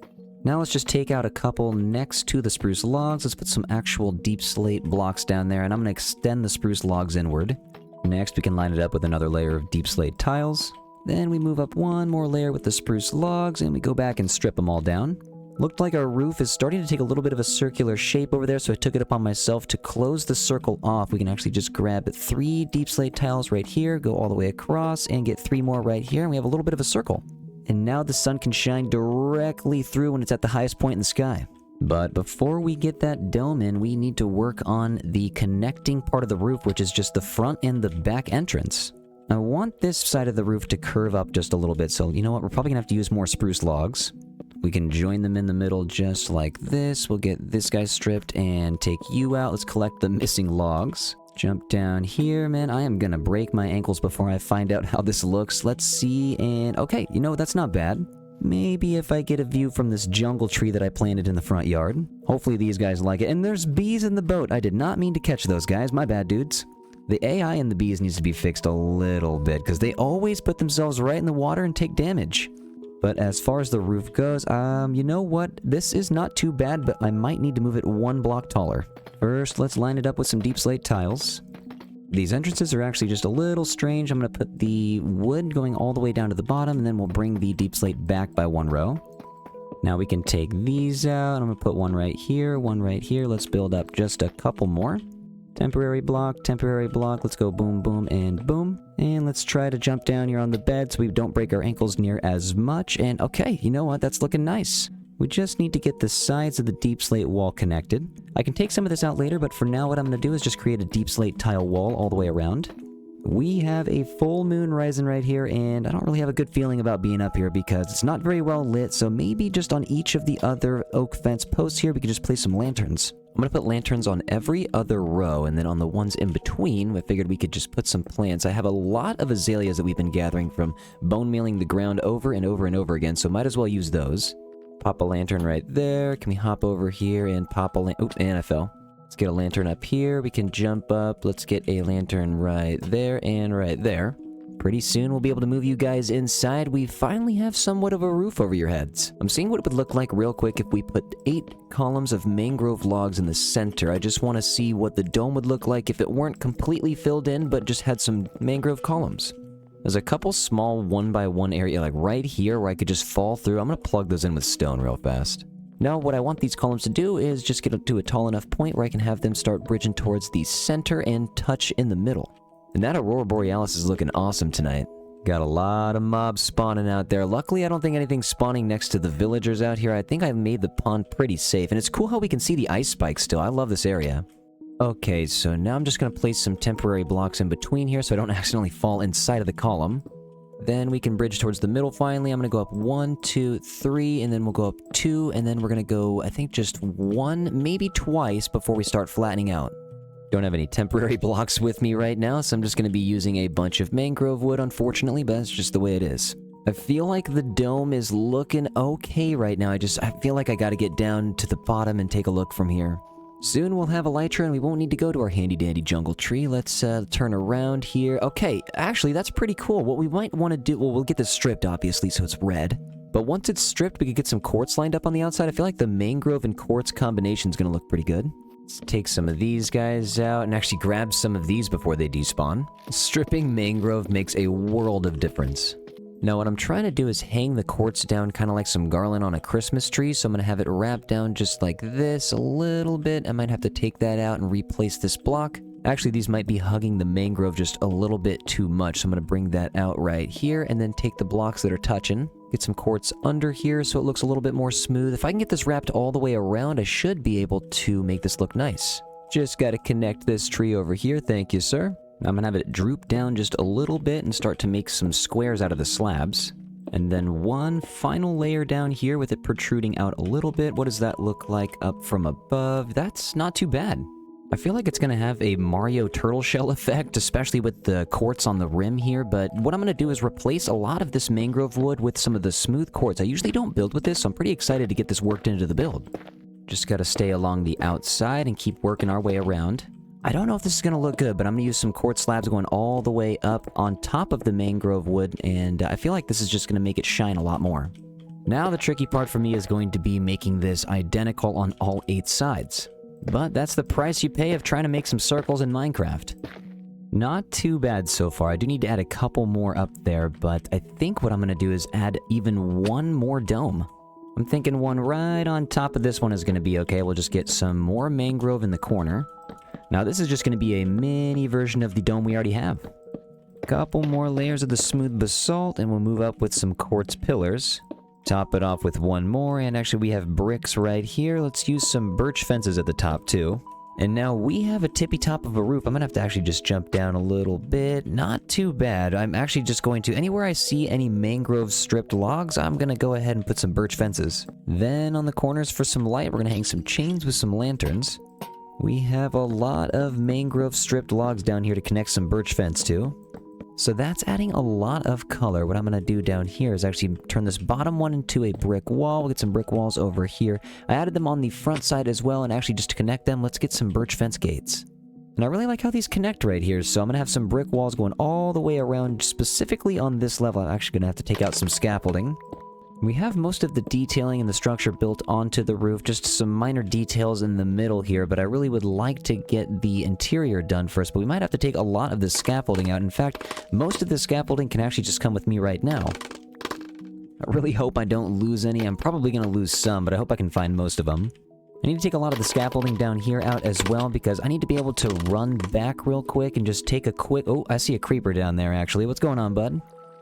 Now let's just take out a couple next to the spruce logs. Let's put some actual deep slate blocks down there, and I'm going to extend the spruce logs inward. Next, we can line it up with another layer of deep slate tiles. Then we move up 1 more layer with the spruce logs, and we go back and strip them all down. Looked like our roof is starting to take a little bit of a circular shape over there, so I took it upon myself to close the circle off. We can actually just grab 3 deep slate tiles right here, go all the way across, and get 3 more right here, and we have a little bit of a circle. And now the sun can shine directly through when it's at the highest point in the sky. But before we get that dome in, we need to work on the connecting part of the roof, which is just the front and the back entrance. I want this side of the roof to curve up just a little bit, so you know what, we're probably gonna have to use more spruce logs. We can join them in the middle just like this. We'll get this guy stripped and take you out. Let's collect the missing logs. Jump down here, man. I am gonna break my ankles before I find out how this looks. Let's see, and okay, you know, that's not bad. Maybe if I get a view from this jungle tree that I planted in the front yard. Hopefully these guys like it. And there's bees in the boat. I did not mean to catch those guys. My bad, dudes. The AI in the bees needs to be fixed a little bit, because they always put themselves right in the water and take damage. But as far as the roof goes, you know what? This is not too bad, but I might need to move it 1 block taller. First, let's line it up with some deep slate tiles. These entrances are actually just a little strange. I'm going to put the wood going all the way down to the bottom, and then we'll bring the deep slate back by 1 row. Now we can take these out. I'm going to put one right here, one right here. Let's build up just a couple more. Temporary block, let's go boom, boom, and boom. And let's try to jump down here on the bed so we don't break our ankles near as much. And okay, you know what? That's looking nice. We just need to get the sides of the deep slate wall connected. I can take some of this out later, but for now what I'm going to do is just create a deep slate tile wall all the way around. We have a full moon rising right here, and I don't really have a good feeling about being up here because it's not very well lit, so maybe just on each of the other oak fence posts here we could just place some lanterns. I'm going to put lanterns on every other row, and then on the ones in between, I figured we could just put some plants. I have a lot of azaleas that we've been gathering from bone mealing the ground over and over and over again, so might as well use those. Pop a lantern right there. Can we hop over here and pop a lantern? Oops, and I fell. Let's get a lantern up here. We can jump up. Let's get a lantern right there and right there. Pretty soon we'll be able to move you guys inside. We finally have somewhat of a roof over your heads. I'm seeing what it would look like real quick if we put 8 columns of mangrove logs in the center. I just want to see what the dome would look like if it weren't completely filled in, but just had some mangrove columns. There's a couple small 1x1 area like right here where I could just fall through. I'm going to plug those in with stone real fast. Now what I want these columns to do is just get up to a tall enough point where I can have them start bridging towards the center and touch in the middle. And that Aurora Borealis is looking awesome tonight. Got a lot of mobs spawning out there. Luckily, I don't think anything's spawning next to the villagers out here. I think I've made the pond pretty safe. And it's cool how we can see the ice spikes still. I love this area. Okay, so now I'm just going to place some temporary blocks in between here so I don't accidentally fall inside of the column. Then we can bridge towards the middle finally. I'm going to go up 1, 2, 3, and then we'll go up 2, and then we're going to go, I think, just 1, maybe twice before we start flattening out. Don't have any temporary blocks with me right now, so I'm just going to be using a bunch of mangrove wood, unfortunately, but that's just the way it is. I feel like the dome is looking okay right now. I feel like I got to get down to the bottom and take a look from here. Soon we'll have elytra and we won't need to go to our handy-dandy jungle tree. Let's turn around here. Okay, actually, that's pretty cool. What we might want to do... Well, we'll get this stripped, obviously, so it's red. But once it's stripped, we could get some quartz lined up on the outside. I feel like the mangrove and quartz combination is going to look pretty good. Let's take some of these guys out and actually grab some of these before they despawn. Stripping mangrove makes a world of difference. Now what I'm trying to do is hang the quartz down kind of like some garland on a Christmas tree, so I'm going to have it wrapped down just like this a little bit. I might have to take that out and replace this block. Actually, these might be hugging the mangrove just a little bit too much, so I'm going to bring that out right here and then take the blocks that are touching. Get some quartz under here so it looks a little bit more smooth. If I can get this wrapped all the way around, I should be able to make this look nice. Just got to connect this tree over here. Thank you, sir. I'm going to have it droop down just a little bit and start to make some squares out of the slabs. And then one final layer down here with it protruding out a little bit. What does that look like up from above? That's not too bad. I feel like it's going to have a Mario turtle shell effect, especially with the quartz on the rim here, but what I'm going to do is replace a lot of this mangrove wood with some of the smooth quartz. I usually don't build with this, so I'm pretty excited to get this worked into the build. Just got to stay along the outside and keep working our way around. I don't know if this is going to look good, but I'm going to use some quartz slabs going all the way up on top of the mangrove wood, and I feel like this is just going to make it shine a lot more. Now the tricky part for me is going to be making this identical on all 8 sides. But that's the price you pay of trying to make some circles in Minecraft. Not too bad so far. I do need to add a couple more up there, but I think what I'm going to do is add even one more dome. I'm thinking one right on top of this one is going to be okay. We'll just get some more mangrove in the corner. Now this is just going to be a mini version of the dome we already have. Couple more layers of the smooth basalt, and we'll move up with some quartz pillars. Top it off with one more, and actually we have bricks right here. Let's use some birch fences at the top too. And now we have a tippy top of a roof. I'm gonna have to actually just jump down a little bit. Not too bad. I'm actually just going to, anywhere I see any mangrove stripped logs, I'm gonna go ahead and put some birch fences. Then on the corners for some light, we're gonna hang some chains with some lanterns. We have a lot of mangrove stripped logs down here to connect some birch fence to. So that's adding a lot of color. What I'm going to do down here is actually turn this bottom one into a brick wall. We'll get some brick walls over here. I added them on the front side as well, and actually just to connect them, let's get some birch fence gates. And I really like how these connect right here, so I'm going to have some brick walls going all the way around, specifically on this level. I'm actually going to have to take out some scaffolding. We have most of the detailing and the structure built onto the roof, just some minor details in the middle here, but I really would like to get the interior done first, but we might have to take a lot of the scaffolding out. In fact, most of the scaffolding can actually just come with me right now. I really hope I don't lose any. I'm probably going to lose some, but I hope I can find most of them. I need to take a lot of the scaffolding down here out as well, because I need to be able to run back real quick and just take a quick... Oh, I see a creeper down there, actually. What's going on, bud?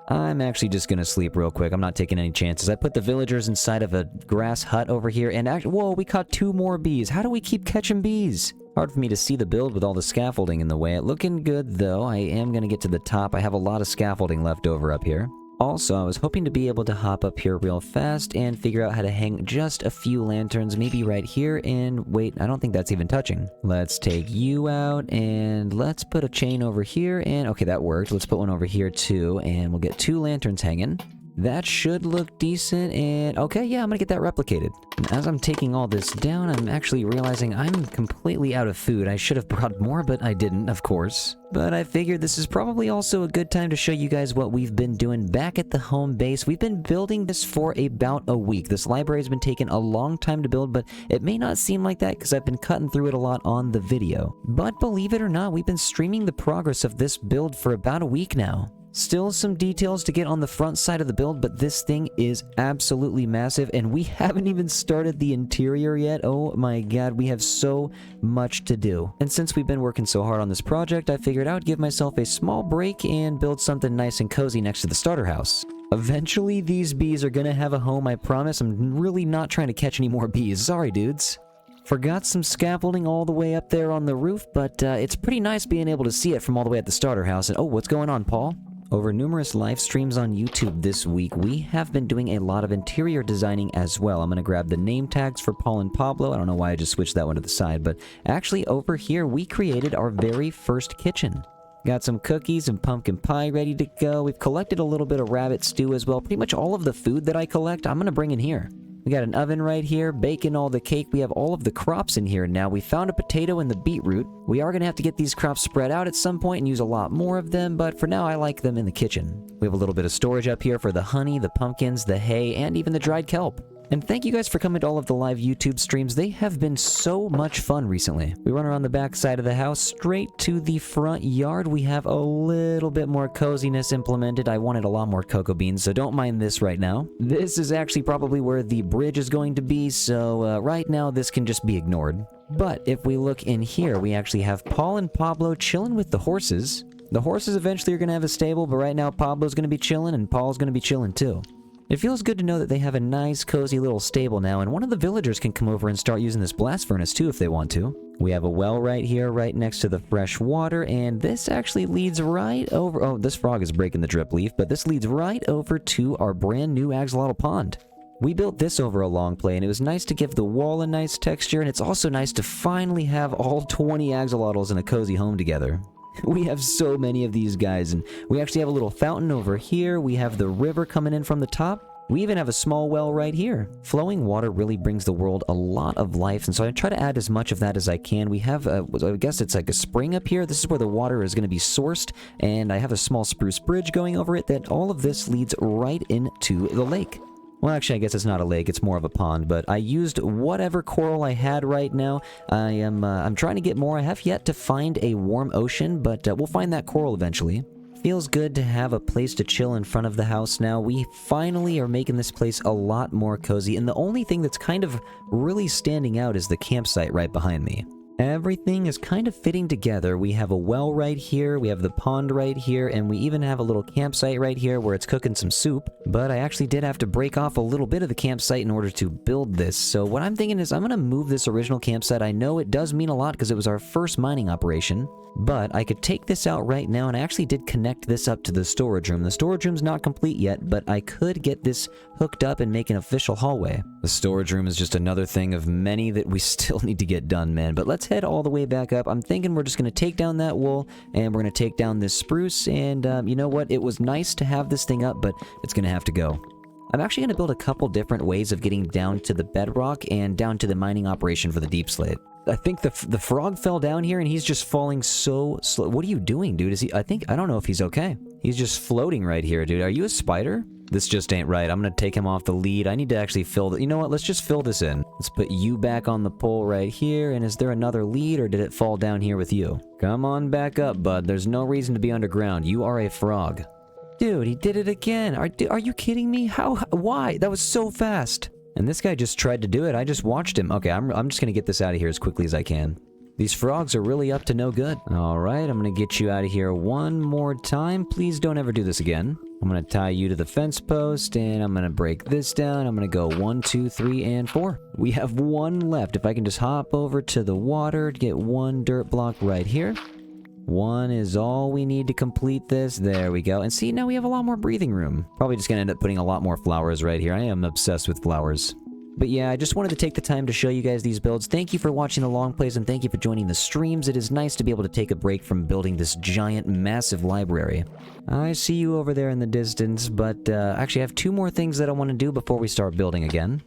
I'm actually just gonna sleep real quick. I'm not taking any chances. I put the villagers inside of a grass hut over here, and actually, whoa, we caught 2 more bees. How do we keep catching bees? Hard for me to see the build with all the scaffolding in the way. It looking good, though. I am gonna get to the top. I have a lot of scaffolding left over up here. Also, I was hoping to be able to hop up here real fast and figure out how to hang just a few lanterns, maybe right here, and wait, I don't think that's even touching. Let's take you out, and let's put a chain over here, and okay, that worked. Let's put one over here too, and we'll get 2 lanterns hanging. That should look decent, and okay, yeah, I'm gonna get that replicated. And as I'm taking all this down, I'm actually realizing I'm completely out of food. I should have brought more, but I didn't, of course. But I figured this is probably also a good time to show you guys what we've been doing back at the home base. We've been building this for about a week. This library has been taking a long time to build, but it may not seem like that because I've been cutting through it a lot on the video. But believe it or not, we've been streaming the progress of this build for about a week now. Still some details to get on the front side of the build, but this thing is absolutely massive, and we haven't even started the interior yet. Oh my god, we have so much to do. And since we've been working so hard on this project, I figured I would give myself a small break and build something nice and cozy next to the starter house. Eventually, these bees are gonna have a home, I promise. I'm really not trying to catch any more bees. Sorry, dudes. Forgot some scaffolding all the way up there on the roof, but it's pretty nice being able to see it from all the way at the starter house. And oh, what's going on, Paul? Over numerous live streams on YouTube this week, we have been doing a lot of interior designing as well. I'm going to grab the name tags for Paul and Pablo. I don't know why I just switched that one to the side, but actually over here, we created our very first kitchen. Got some cookies and pumpkin pie ready to go. We've collected a little bit of rabbit stew as well. Pretty much all of the food that I collect, I'm going to bring in here. We got an oven right here, baking all the cake. We have all of the crops in here now. We found a potato and the beetroot. We are going to have to get these crops spread out at some point and use a lot more of them, but for now I like them in the kitchen. We have a little bit of storage up here for the honey, the pumpkins, the hay, and even the dried kelp. And thank you guys for coming to all of the live YouTube streams. They have been so much fun recently. We run around the back side of the house, straight to the front yard. We have a little bit more coziness implemented. I wanted a lot more cocoa beans, so don't mind this right now. This is actually probably where the bridge is going to be, so right now this can just be ignored. But if we look in here, we actually have Paul and Pablo chilling with the horses. The horses eventually are going to have a stable, but right now Pablo's going to be chilling and Paul's going to be chilling too. It feels good to know that they have a nice, cozy little stable now, and one of the villagers can come over and start using this blast furnace too if they want to. We have a well right here, right next to the fresh water, and this actually leads right over... Oh, this frog is breaking the drip leaf, but this leads right over to our brand new axolotl pond. We built this over a long play, and it was nice to give the wall a nice texture, and it's also nice to finally have all 20 axolotls in a cozy home together. We have so many of these guys, and we actually have a little fountain over here. We have the river coming in from the top. We even have a small well right here. Flowing water really brings the world a lot of life, and so I try to add as much of that as I can. We have, I guess it's like a spring up here. This is where the water is going to be sourced, and I have a small spruce bridge going over it that all of this leads right into the lake. Well, actually, I guess it's not a lake, it's more of a pond, but I used whatever coral I had right now. I'm trying to get more. I have yet to find a warm ocean, but we'll find that coral eventually. Feels good to have a place to chill in front of the house now. We finally are making this place a lot more cozy, and the only thing that's kind of really standing out is the campsite right behind me. Everything is kind of fitting together. We have a well right here, we have the pond right here, and we even have a little campsite right here where it's cooking some soup. But I actually did have to break off a little bit of the campsite in order to build this. So what I'm thinking is I'm going to move this original campsite. I know it does mean a lot because it was our first mining operation. But I could take this out right now, and I actually did connect this up to the storage room. The storage room's not complete yet, but I could get this hooked up and make an official hallway. The storage room is just another thing of many that we still need to get done, man. But let's head all the way back up. I'm thinking we're just going to take down that wool, and we're going to take down this spruce, and you know what? It was nice to have this thing up, but it's going to have to go. I'm actually going to build a couple different ways of getting down to the bedrock and down to the mining operation for the deep slate. I think the frog fell down here and he's just falling so slow. What are you doing, dude? Is he? I don't know if he's okay. He's just floating right here, dude. Are you a spider? This just ain't right. I'm gonna take him off the lead. I need to actually fill the... You know what? Let's just fill this in. Let's put you back on the pole right here. And is there another lead or did it fall down here with you? Come on back up, bud. There's no reason to be underground. You are a frog. Dude, he did it again. Are you kidding me? How? Why? That was so fast. And this guy just tried to do it. I just watched him. Okay, I'm just gonna get this out of here as quickly as I can. These frogs are really up to no good. Alright, I'm gonna get you out of here one more time. Please don't ever do this again. I'm gonna tie you to the fence post, and I'm gonna break this down. I'm gonna go 1, 2, 3, and 4. We have one left. If I can just hop over to the water, get one dirt block right here. One is all we need to complete this. There we go. And see, now we have a lot more breathing room. Probably just gonna end up putting a lot more flowers right here. I am obsessed with flowers. But yeah, I just wanted to take the time to show you guys these builds. Thank you for watching the long plays, and thank you for joining the streams. It is nice to be able to take a break from building this giant, massive library. I see you over there in the distance, but actually I have 2 more things that I want to do before we start building again.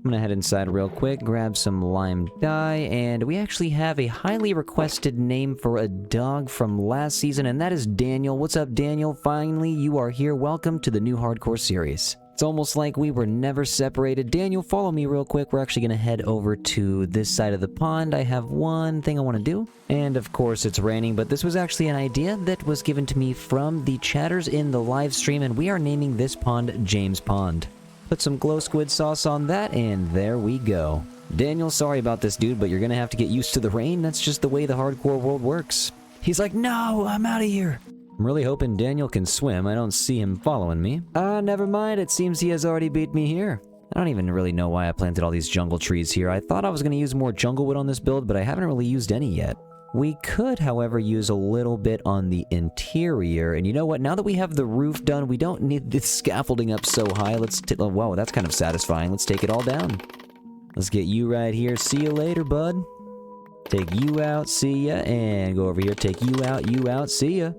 I'm gonna head inside real quick, grab some lime dye, and we actually have a highly requested name for a dog from last season, and that is Daniel. What's up, Daniel? Finally, you are here. Welcome to the new hardcore series. It's almost like we were never separated. Daniel, follow me real quick. We're actually gonna head over to this side of the pond. I have one thing I want to do, and of course it's raining, but this was actually an idea that was given to me from the chatters in the live stream, and we are naming this pond James Pond. Put some glow squid sauce on that, and there we go. Daniel, sorry about this, dude, but you're gonna have to get used to the rain. That's just the way the hardcore world works. He's like, no, I'm out of here. I'm really hoping Daniel can swim. I don't see him following me. Never mind. It seems he has already beat me here. I don't even really know why I planted all these jungle trees here. I thought I was gonna use more jungle wood on this build, but I haven't really used any yet. We could, however, use a little bit on the interior. And you know what? Now that we have the roof done, we don't need this scaffolding up so high. Oh, wow, that's kind of satisfying. Let's take it all down. Let's get you right here. See you later, bud. Take you out. See ya. And go over here. Take you out. See ya.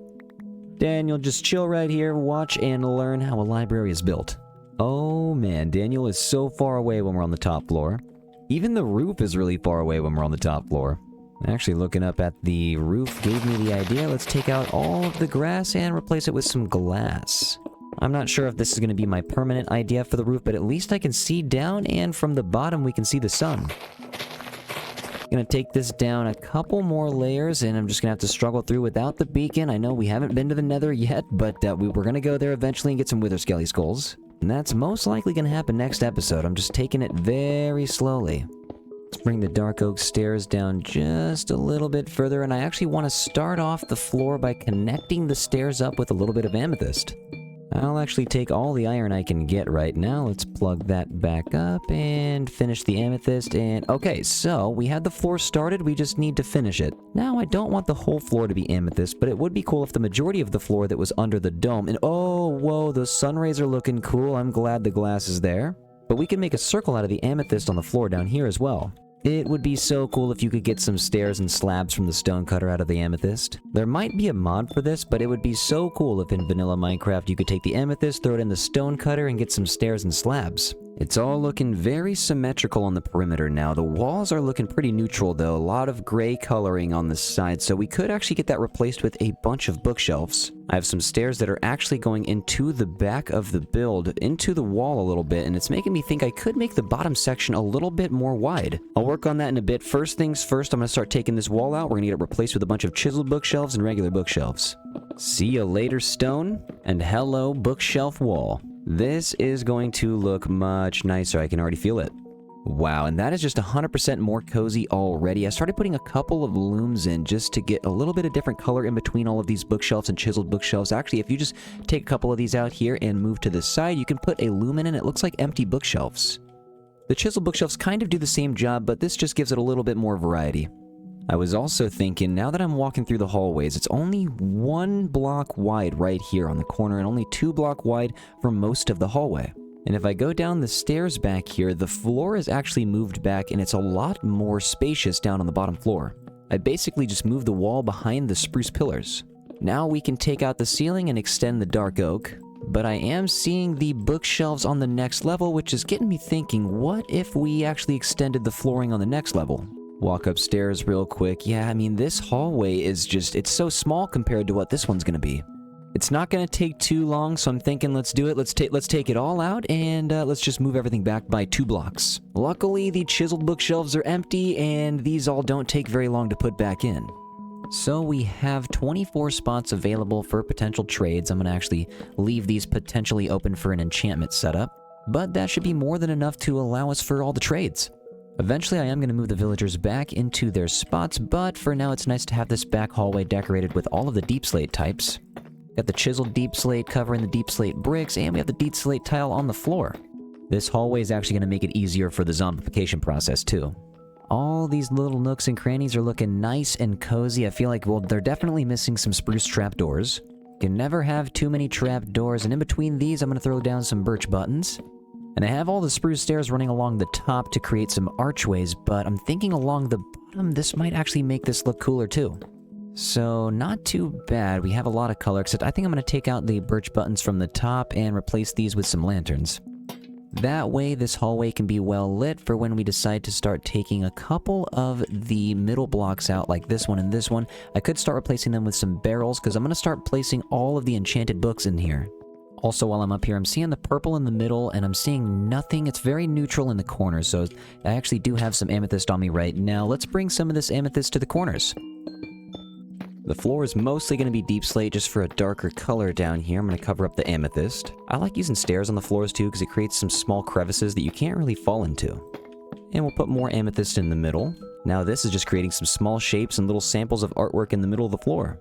Daniel, just chill right here. Watch and learn how a library is built. Oh, man. Daniel is so far away when we're on the top floor. Even the roof is really far away when we're on the top floor. Actually, looking up at the roof gave me the idea. Let's take out all of the grass and replace it with some glass. I'm not sure if this is going to be my permanent idea for the roof, but at least I can see down, and from the bottom we can see the sun. Gonna take this down a couple more layers, and I'm just gonna have to struggle through without the beacon. I know we haven't been to the nether yet, but we're gonna go there eventually and get some wither skelly skulls. And that's most likely gonna happen next episode. I'm just taking it very slowly. Let's bring the dark oak stairs down just a little bit further, and I actually want to start off the floor by connecting the stairs up with a little bit of amethyst. I'll actually take all the iron I can get right now. Let's plug that back up and finish the amethyst. And okay, so we had the floor started. We just need to finish it. Now, I don't want the whole floor to be amethyst, but it would be cool if the majority of the floor that was under the dome... And oh, whoa, the sun rays are looking cool. I'm glad the glass is there. But we can make a circle out of the amethyst on the floor down here as well. It would be so cool if you could get some stairs and slabs from the stonecutter out of the amethyst. There might be a mod for this, but it would be so cool if in vanilla Minecraft you could take the amethyst, throw it in the stonecutter, and get some stairs and slabs. It's all looking very symmetrical on the perimeter now. The walls are looking pretty neutral though, a lot of gray coloring on the side, so we could actually get that replaced with a bunch of bookshelves. I have some stairs that are actually going into the back of the build, into the wall a little bit, and it's making me think I could make the bottom section a little bit more wide. I'll work on that in a bit. First things first, I'm going to start taking this wall out. We're going to get it replaced with a bunch of chiseled bookshelves and regular bookshelves. See you later, stone, and hello, bookshelf wall. This is going to look much nicer. I can already feel it. Wow, and that is just 100% more cozy already. I started putting a couple of looms in just to get a little bit of different color in between all of these bookshelves and chiseled bookshelves. Actually, if you just take a couple of these out here and move to the side, you can put a loom in and it looks like empty bookshelves. The chiseled bookshelves kind of do the same job, but this just gives it a little bit more variety. I was also thinking, now that I'm walking through the hallways, it's only 1 block wide right here on the corner and only 2 block wide for most of the hallway. And if I go down the stairs back here, the floor is actually moved back and it's a lot more spacious down on the bottom floor. I basically just moved the wall behind the spruce pillars. Now we can take out the ceiling and extend the dark oak, but I am seeing the bookshelves on the next level, which is getting me thinking, what if we actually extended the flooring on the next level? Walk upstairs real quick. Yeah, I mean, this hallway is just, it's so small compared to what this one's gonna be. It's not going to take too long, so I'm thinking let's do it. Let's take it all out, and let's just move everything back by 2 blocks. Luckily, the chiseled bookshelves are empty, and these all don't take very long to put back in. So we have 24 spots available for potential trades. I'm going to actually leave these potentially open for an enchantment setup, but that should be more than enough to allow us for all the trades. Eventually, I am going to move the villagers back into their spots, but for now, it's nice to have this back hallway decorated with all of the deep slate types. Got the chiseled deep slate covering the deep slate bricks, and we have the deep slate tile on the floor. This hallway is actually going to make it easier for the zombification process, too. All these little nooks and crannies are looking nice and cozy. I feel like, well, they're definitely missing some spruce trapdoors. Can never have too many trapdoors, and in between these, I'm going to throw down some birch buttons. And I have all the spruce stairs running along the top to create some archways, but I'm thinking along the bottom, this might actually make this look cooler, too. So, not too bad. We have a lot of color, except I think I'm going to take out the birch buttons from the top and replace these with some lanterns. That way, this hallway can be well lit for when we decide to start taking a couple of the middle blocks out, like this one and this one. I could start replacing them with some barrels, because I'm going to start placing all of the enchanted books in here. Also, while I'm up here, I'm seeing the purple in the middle, and I'm seeing nothing. It's very neutral in the corners, so I actually do have some amethyst on me right now. Let's bring some of this amethyst to the corners. The floor is mostly going to be deep slate just for a darker color down here. I'm going to cover up the amethyst. I like using stairs on the floors too because it creates some small crevices that you can't really fall into. And we'll put more amethyst in the middle. Now this is just creating some small shapes and little samples of artwork in the middle of the floor.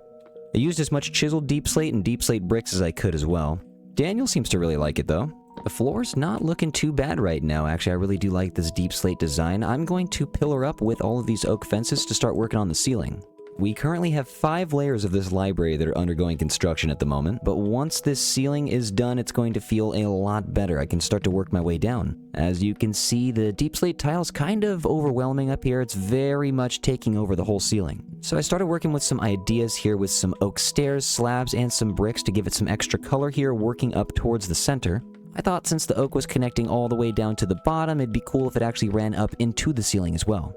I used as much chiseled deep slate and deep slate bricks as I could as well. Daniel seems to really like it though. The floor's not looking too bad right now. Actually, I really do like this deep slate design. I'm going to pillar up with all of these oak fences to start working on the ceiling. We currently have 5 layers of this library that are undergoing construction at the moment, but once this ceiling is done, it's going to feel a lot better. I can start to work my way down. As you can see, the deep slate tile is kind of overwhelming up here. It's very much taking over the whole ceiling. So I started working with some ideas here with some oak stairs, slabs, and some bricks to give it some extra color here, working up towards the center. I thought since the oak was connecting all the way down to the bottom, it'd be cool if it actually ran up into the ceiling as well.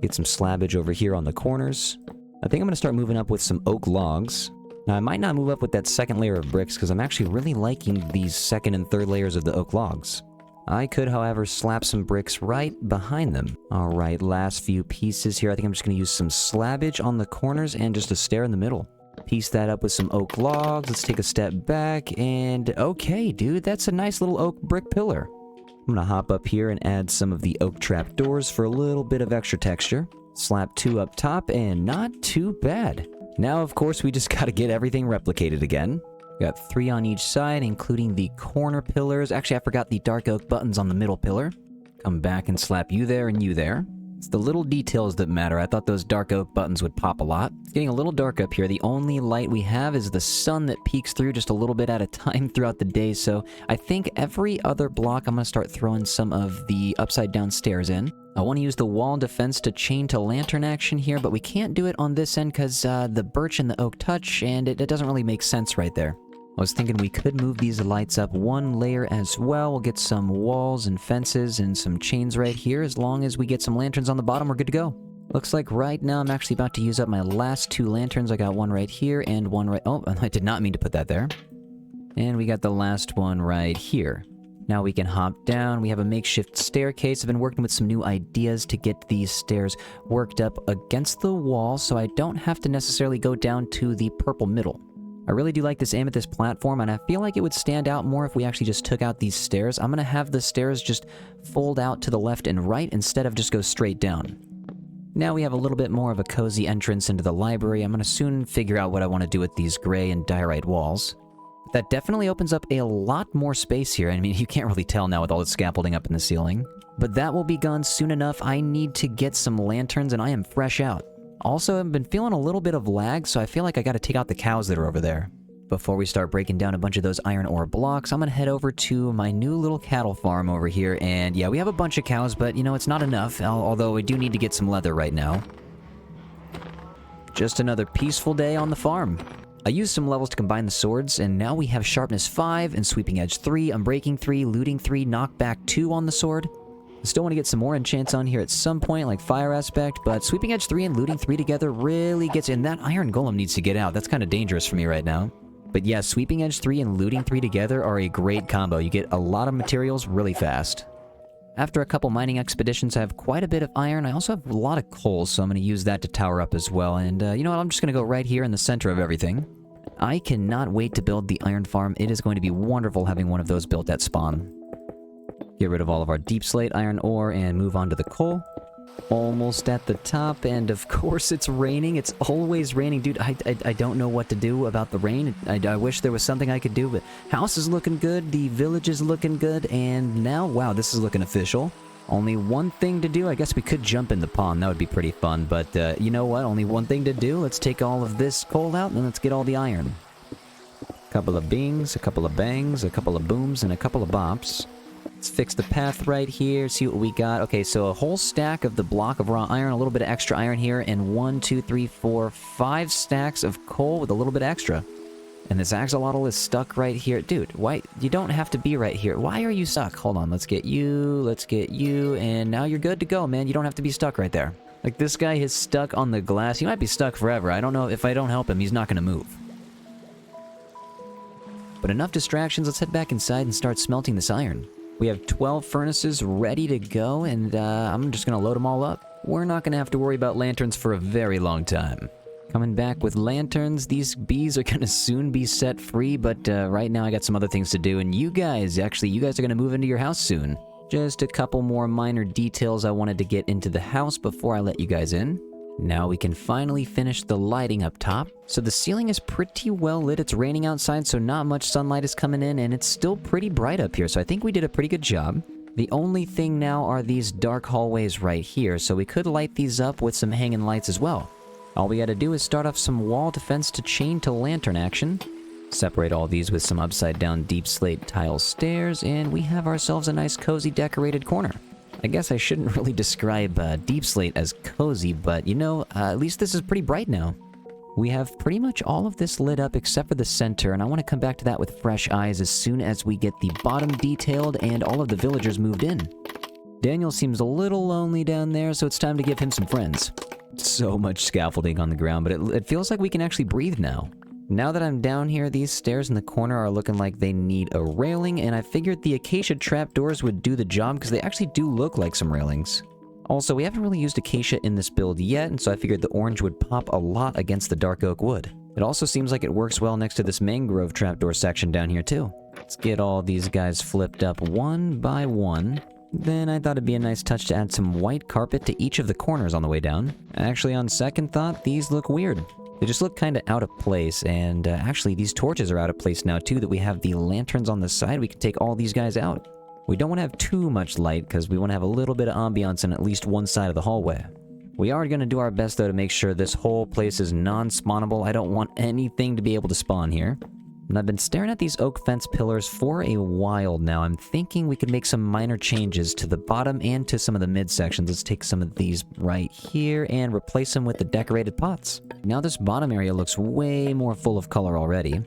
Get some slabbage over here on the corners. I think I'm going to start moving up with some oak logs. Now, I might not move up with that second layer of bricks because I'm actually really liking these second and third layers of the oak logs. I could, however, slap some bricks right behind them. Alright, last few pieces here. I think I'm just going to use some slabbage on the corners and just a stair in the middle. Piece that up with some oak logs. Let's take a step back and... okay, dude, that's a nice little oak brick pillar. I'm going to hop up here and add some of the oak trap doors for a little bit of extra texture. Slap 2 up top, and not too bad. Now, of course, we just gotta get everything replicated again. Got 3 on each side, including the corner pillars. Actually, I forgot the dark oak buttons on the middle pillar. Come back and slap you there and you there. It's the little details that matter. I thought those dark oak buttons would pop a lot. It's getting a little dark up here. The only light we have is the sun that peeks through just a little bit at a time throughout the day, so I think every other block I'm gonna start throwing some of the upside down stairs in. I want to use the wall defense to chain to lantern action here, but we can't do it on this end because the birch and the oak touch, and it doesn't really make sense right there. I was thinking we could move these lights up 1 layer as well. We'll get some walls and fences and some chains right here. As long as we get some lanterns on the bottom, we're good to go. Looks like right now I'm actually about to use up my last 2 lanterns. I got one right here and one right... oh, I did not mean to put that there. And we got the last one right here. Now we can hop down. We have a makeshift staircase. I've been working with some new ideas to get these stairs worked up against the wall so I don't have to necessarily go down to the purple middle. I really do like this amethyst platform, and I feel like it would stand out more if we actually just took out these stairs. I'm gonna have the stairs just fold out to the left and right instead of just go straight down. Now we have a little bit more of a cozy entrance into the library. I'm gonna soon figure out what I want to do with these gray and diorite walls. That definitely opens up a lot more space here. I mean, you can't really tell now with all the scaffolding up in the ceiling. But that will be gone soon enough. I need to get some lanterns, and I am fresh out. Also, I've been feeling a little bit of lag, so I feel like I gotta take out the cows that are over there. Before we start breaking down a bunch of those iron ore blocks, I'm gonna head over to my new little cattle farm over here, and yeah, we have a bunch of cows, but you know, it's not enough, although we do need to get some leather right now. Just another peaceful day on the farm. I used some levels to combine the swords, and now we have sharpness 5 and sweeping edge 3, unbreaking 3, looting 3, knockback 2 on the sword. I still want to get some more enchants on here at some point, like fire aspect, but sweeping edge 3 and looting 3 together really gets in. That iron golem needs to get out. That's kind of dangerous for me right now. But yeah, sweeping edge 3 and looting 3 together are a great combo. You get a lot of materials really fast. After a couple mining expeditions, I have quite a bit of iron. I also have a lot of coal, so I'm going to use that to tower up as well. And you know what? I'm just going to go right here in the center of everything. I cannot wait to build the iron farm. It is going to be wonderful having one of those built at spawn. Get rid of all of our deep slate iron ore and move on to the coal. Almost at the top, and of course it's raining. It's always raining. Dude, I don't know what to do about the rain. I wish there was something I could do, but house is looking good, the village is looking good, and now, wow, this is looking official. Only one thing to do. I guess we could jump in the pond. That would be pretty fun, but you know what? Only one thing to do. Let's take all of this coal out, and let's get all the iron. A couple of bings, a couple of bangs, a couple of booms, and a couple of bops. Let's fix the path right here, see what we got. Okay, so a whole stack of the block of raw iron, a little bit of extra iron here, and 1, 2, 3, 4, 5 stacks of coal with a little bit extra. And this axolotl is stuck right here. Dude, why? You don't have to be right here. Why are you stuck? Hold on, let's get you, and now you're good to go, man. You don't have to be stuck right there. Like, this guy is stuck on the glass. He might be stuck forever. I don't know. If I don't help him, he's not gonna move. But enough distractions. Let's head back inside and start smelting this iron. We have 12 furnaces ready to go, and I'm just gonna load them all up. We're not gonna have to worry about lanterns for a very long time. Coming back with lanterns. These bees are gonna soon be set free, but right now I got some other things to do, and you guys are gonna move into your house soon. Just a couple more minor details I wanted to get into the house before I let you guys in. Now we can finally finish the lighting up top. So the ceiling is pretty well lit. It's raining outside, so not much sunlight is coming in, and it's still pretty bright up here, so I think we did a pretty good job. The only thing now are these dark hallways right here, so we could light these up with some hanging lights as well. All we gotta do is start off some wall defense to chain to lantern action. Separate all these with some upside down deep slate tile stairs, and we have ourselves a nice cozy decorated corner. I guess I shouldn't really describe deep slate as cozy, but you know, at least this is pretty bright now. We have pretty much all of this lit up except for the center, and I want to come back to that with fresh eyes as soon as we get the bottom detailed and all of the villagers moved in. Daniel seems a little lonely down there, so it's time to give him some friends. So much scaffolding on the ground, but it feels like we can actually breathe now. Now that I'm down here, these stairs in the corner are looking like they need a railing, and I figured the acacia trapdoors would do the job because they actually do look like some railings. Also, we haven't really used acacia in this build yet, and so I figured the orange would pop a lot against the dark oak wood. It also seems like it works well next to this mangrove trapdoor section down here too. Let's get all these guys flipped up one by one. Then I thought it'd be a nice touch to add some white carpet to each of the corners on the way down. Actually, on second thought, these look weird. They just look kind of out of place, and actually these torches are out of place now too, that we have the lanterns on the side. We can take all these guys out. We don't want to have too much light because we want to have a little bit of ambiance in at least one side of the hallway. We are going to do our best though to make sure this whole place is non-spawnable. I don't want anything to be able to spawn here. And I've been staring at these oak fence pillars for a while now. I'm thinking we could make some minor changes to the bottom and to some of the midsections. Let's take some of these right here and replace them with the decorated pots. Now this bottom area looks way more full of color already.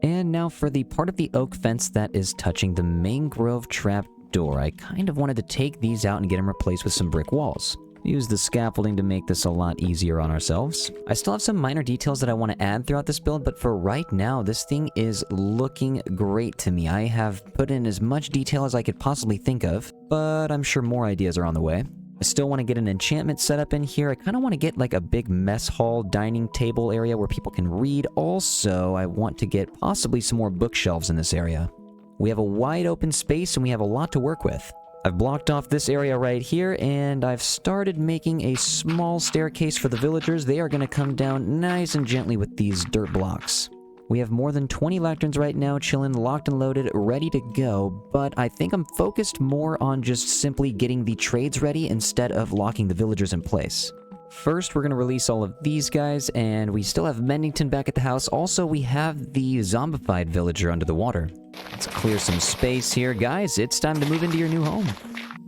And now for the part of the oak fence that is touching the mangrove trap door. I kind of wanted to take these out and get them replaced with some brick walls. Use the scaffolding to make this a lot easier on ourselves. I still have some minor details that I want to add throughout this build, but for right now, this thing is looking great to me. I have put in as much detail as I could possibly think of, but I'm sure more ideas are on the way. I still want to get an enchantment set up in here. I kind of want to get like a big mess hall dining table area where people can read. Also, I want to get possibly some more bookshelves in this area. We have a wide open space and we have a lot to work with. I've blocked off this area right here, and I've started making a small staircase for the villagers. They are going to come down nice and gently with these dirt blocks. We have more than 20 lecterns right now, chilling, locked and loaded, ready to go, but I think I'm focused more on just simply getting the trades ready instead of locking the villagers in place. First, we're going to release all of these guys, and we still have Mendington back at the house. Also, we have the zombified villager under the water. Let's clear some space here. Guys, it's time to move into your new home.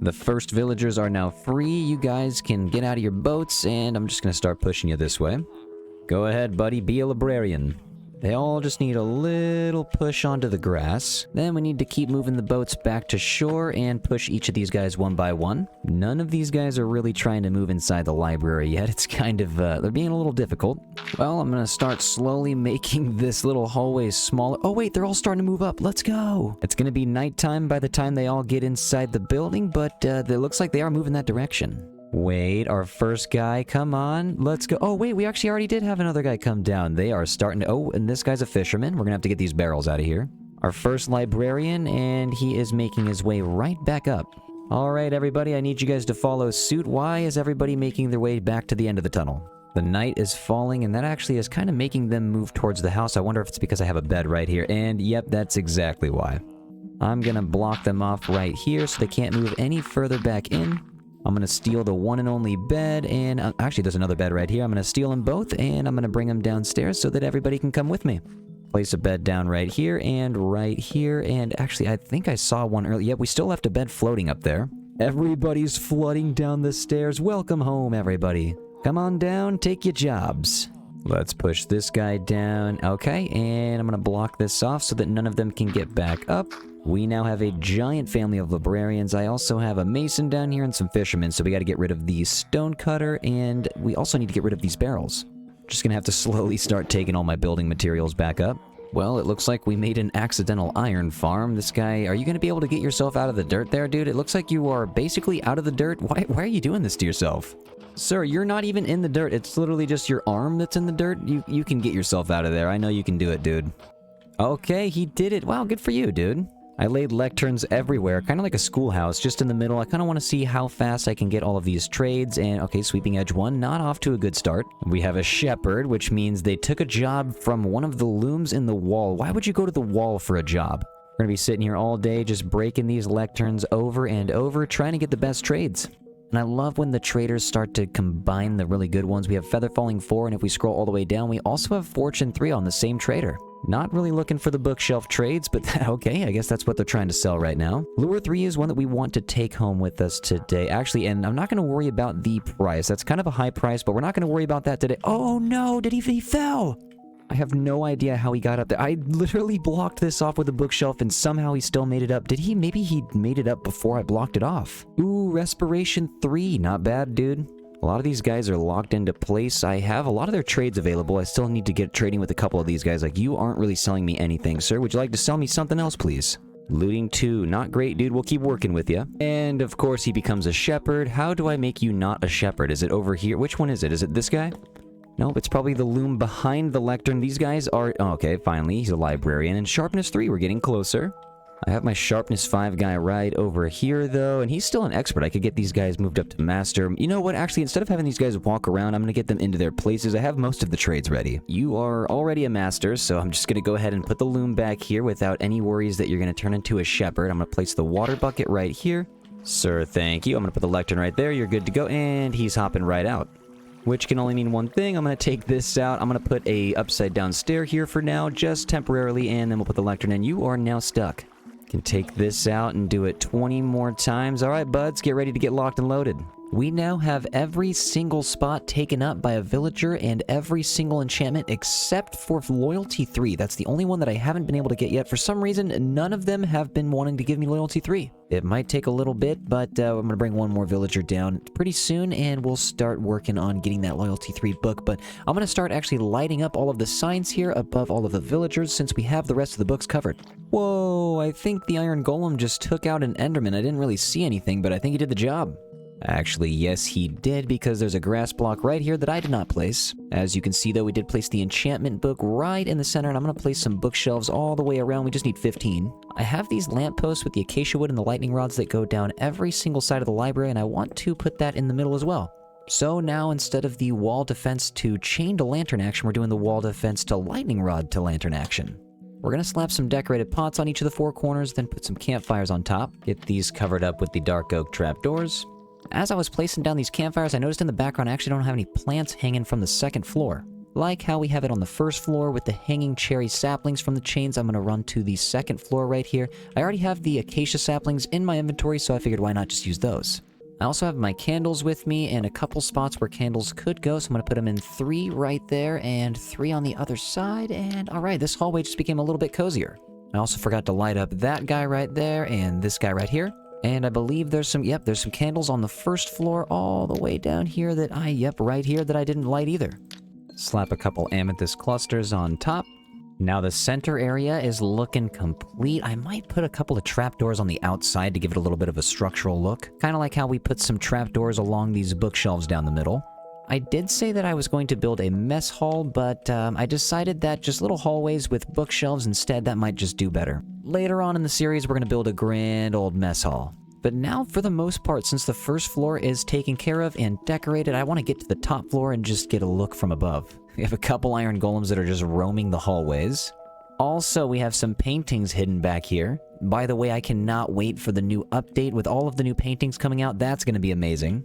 The first villagers are now free. You guys can get out of your boats, and I'm just going to start pushing you this way. Go ahead, buddy. Be a librarian. They all just need a little push onto the grass. Then we need to keep moving the boats back to shore and push each of these guys one by one. None of these guys are really trying to move inside the library yet. It's kind of, they're being a little difficult. Well, I'm gonna start slowly making this little hallway smaller. Oh wait, they're all starting to move up. Let's go. It's gonna be nighttime by the time they all get inside the building, but it looks like they are moving that direction. Wait, our first guy, come on, let's go. Oh, wait, we actually already did have another guy come down. They are starting to, oh, and this guy's a fisherman. We're gonna have to get these barrels out of here. Our first librarian, and he is making his way right back up. All right, everybody, I need you guys to follow suit. Why is everybody making their way back to the end of the tunnel? The night is falling, and that actually is kind of making them move towards the house. I wonder if it's because I have a bed right here, and yep, that's exactly why. I'm gonna block them off right here so they can't move any further back in. I'm going to steal the one and only bed, and actually there's another bed right here. I'm going to steal them both, and I'm going to bring them downstairs so that everybody can come with me. Place a bed down right here, and actually I think I saw one earlier. Yeah, we still left a bed floating up there. Everybody's flooding down the stairs. Welcome home, everybody. Come on down, take your jobs. Let's push this guy down. Okay, and I'm going to block this off so that none of them can get back up. We now have a giant family of librarians. I also have a mason down here and some fishermen, so we got to get rid of the stone cutter, and we also need to get rid of these barrels. Just gonna have to slowly start taking all my building materials back up. Well, it looks like we made an accidental iron farm. This guy, are you gonna be able to get yourself out of the dirt there, dude? It looks like you are basically out of the dirt. Why are you doing this to yourself? Sir, you're not even in the dirt. It's literally just your arm that's in the dirt. You can get yourself out of there. I know you can do it, dude. Okay, he did it. Wow, good for you, dude. I laid lecterns everywhere, kind of like a schoolhouse, just in the middle. I kind of want to see how fast I can get all of these trades. And, okay, sweeping edge one, not off to a good start. We have a shepherd, which means they took a job from one of the looms in the wall. Why would you go to the wall for a job? We're going to be sitting here all day, just breaking these lecterns over and over, trying to get the best trades. And I love when the traders start to combine the really good ones. We have Feather Falling 4, and if we scroll all the way down, we also have Fortune 3 on the same trader. Not really looking for the bookshelf trades, but okay, I guess that's what they're trying to sell right now. Lure 3 is one that we want to take home with us today. Actually, and I'm not going to worry about the price. That's kind of a high price, but we're not going to worry about that today. Oh no, he fell! I have no idea how he got up there. I literally blocked this off with a bookshelf, and somehow he still made it up. Did he? Maybe he made it up before I blocked it off. Ooh, Respiration 3. Not bad, dude. A lot of these guys are locked into place. I have a lot of their trades available. I still need to get trading with a couple of these guys. Like, you aren't really selling me anything, sir. Would you like to sell me something else, please? Looting 2. Not great, dude. We'll keep working with you. And, of course, he becomes a shepherd. How do I make you not a shepherd? Is it over here? Which one is it? Is it this guy? Nope, it's probably the loom behind the lectern. These guys are... Oh, okay, finally, he's a librarian. And Sharpness 3, we're getting closer. I have my Sharpness 5 guy right over here, though, and he's still an expert. I could get these guys moved up to Master. You know what? Actually, instead of having these guys walk around, I'm going to get them into their places. I have most of the trades ready. You are already a Master, so I'm just going to go ahead and put the loom back here without any worries that you're going to turn into a shepherd. I'm going to place the water bucket right here. Sir, thank you. I'm going to put the lectern right there. You're good to go, and he's hopping right out. Which can only mean one thing. I'm going to take this out. I'm going to put a upside down stair here for now, just temporarily, and then we'll put the lectern in. You are now stuck. Can take this out and do it 20 more times. All right, buds, get ready to get locked and loaded. We now have every single spot taken up by a villager and every single enchantment except for Loyalty 3. That's the only one that I haven't been able to get yet. For some reason, none of them have been wanting to give me Loyalty 3. It might take a little bit, but I'm going to bring one more villager down pretty soon, and we'll start working on getting that Loyalty 3 book. But I'm going to start actually lighting up all of the signs here above all of the villagers since we have the rest of the books covered. Whoa, I think the Iron Golem just took out an Enderman. I didn't really see anything, but I think he did the job. Actually, yes, he did, because there's a grass block right here that I did not place. As you can see, though, we did place the enchantment book right in the center, and I'm going to place some bookshelves all the way around. We just need 15. I have these lampposts with the acacia wood and the lightning rods that go down every single side of the library, and I want to put that in the middle as well. So now, instead of the wall defense to chain to lantern action, we're doing the wall defense to lightning rod to lantern action. We're going to slap some decorated pots on each of the 4 corners, then put some campfires on top. Get these covered up with the dark oak trapdoors. As I was placing down these campfires, I noticed in the background I actually don't have any plants hanging from the 2nd floor. Like how we have it on the 1st floor with the hanging cherry saplings from the chains, I'm going to run to the 2nd floor right here. I already have the acacia saplings in my inventory, so I figured why not just use those. I also have my candles with me and a couple spots where candles could go, so I'm going to put them in 3 right there and 3 on the other side, and alright, this hallway just became a little bit cozier. I also forgot to light up that guy right there and this guy right here. And I believe there's some candles on the 1st floor all the way down here that right here that I didn't light either. Slap a couple amethyst clusters on top. Now the center area is looking complete. I might put a couple of trapdoors on the outside to give it a little bit of a structural look. Kind of like how we put some trapdoors along these bookshelves down the middle. I did say that I was going to build a mess hall, but I decided that just little hallways with bookshelves instead, that might just do better. Later on in the series, we're going to build a grand old mess hall. But now, for the most part, since the 1st floor is taken care of and decorated, I want to get to the top floor and just get a look from above. We have a couple iron golems that are just roaming the hallways. Also, we have some paintings hidden back here. By the way, I cannot wait for the new update with all of the new paintings coming out. That's going to be amazing.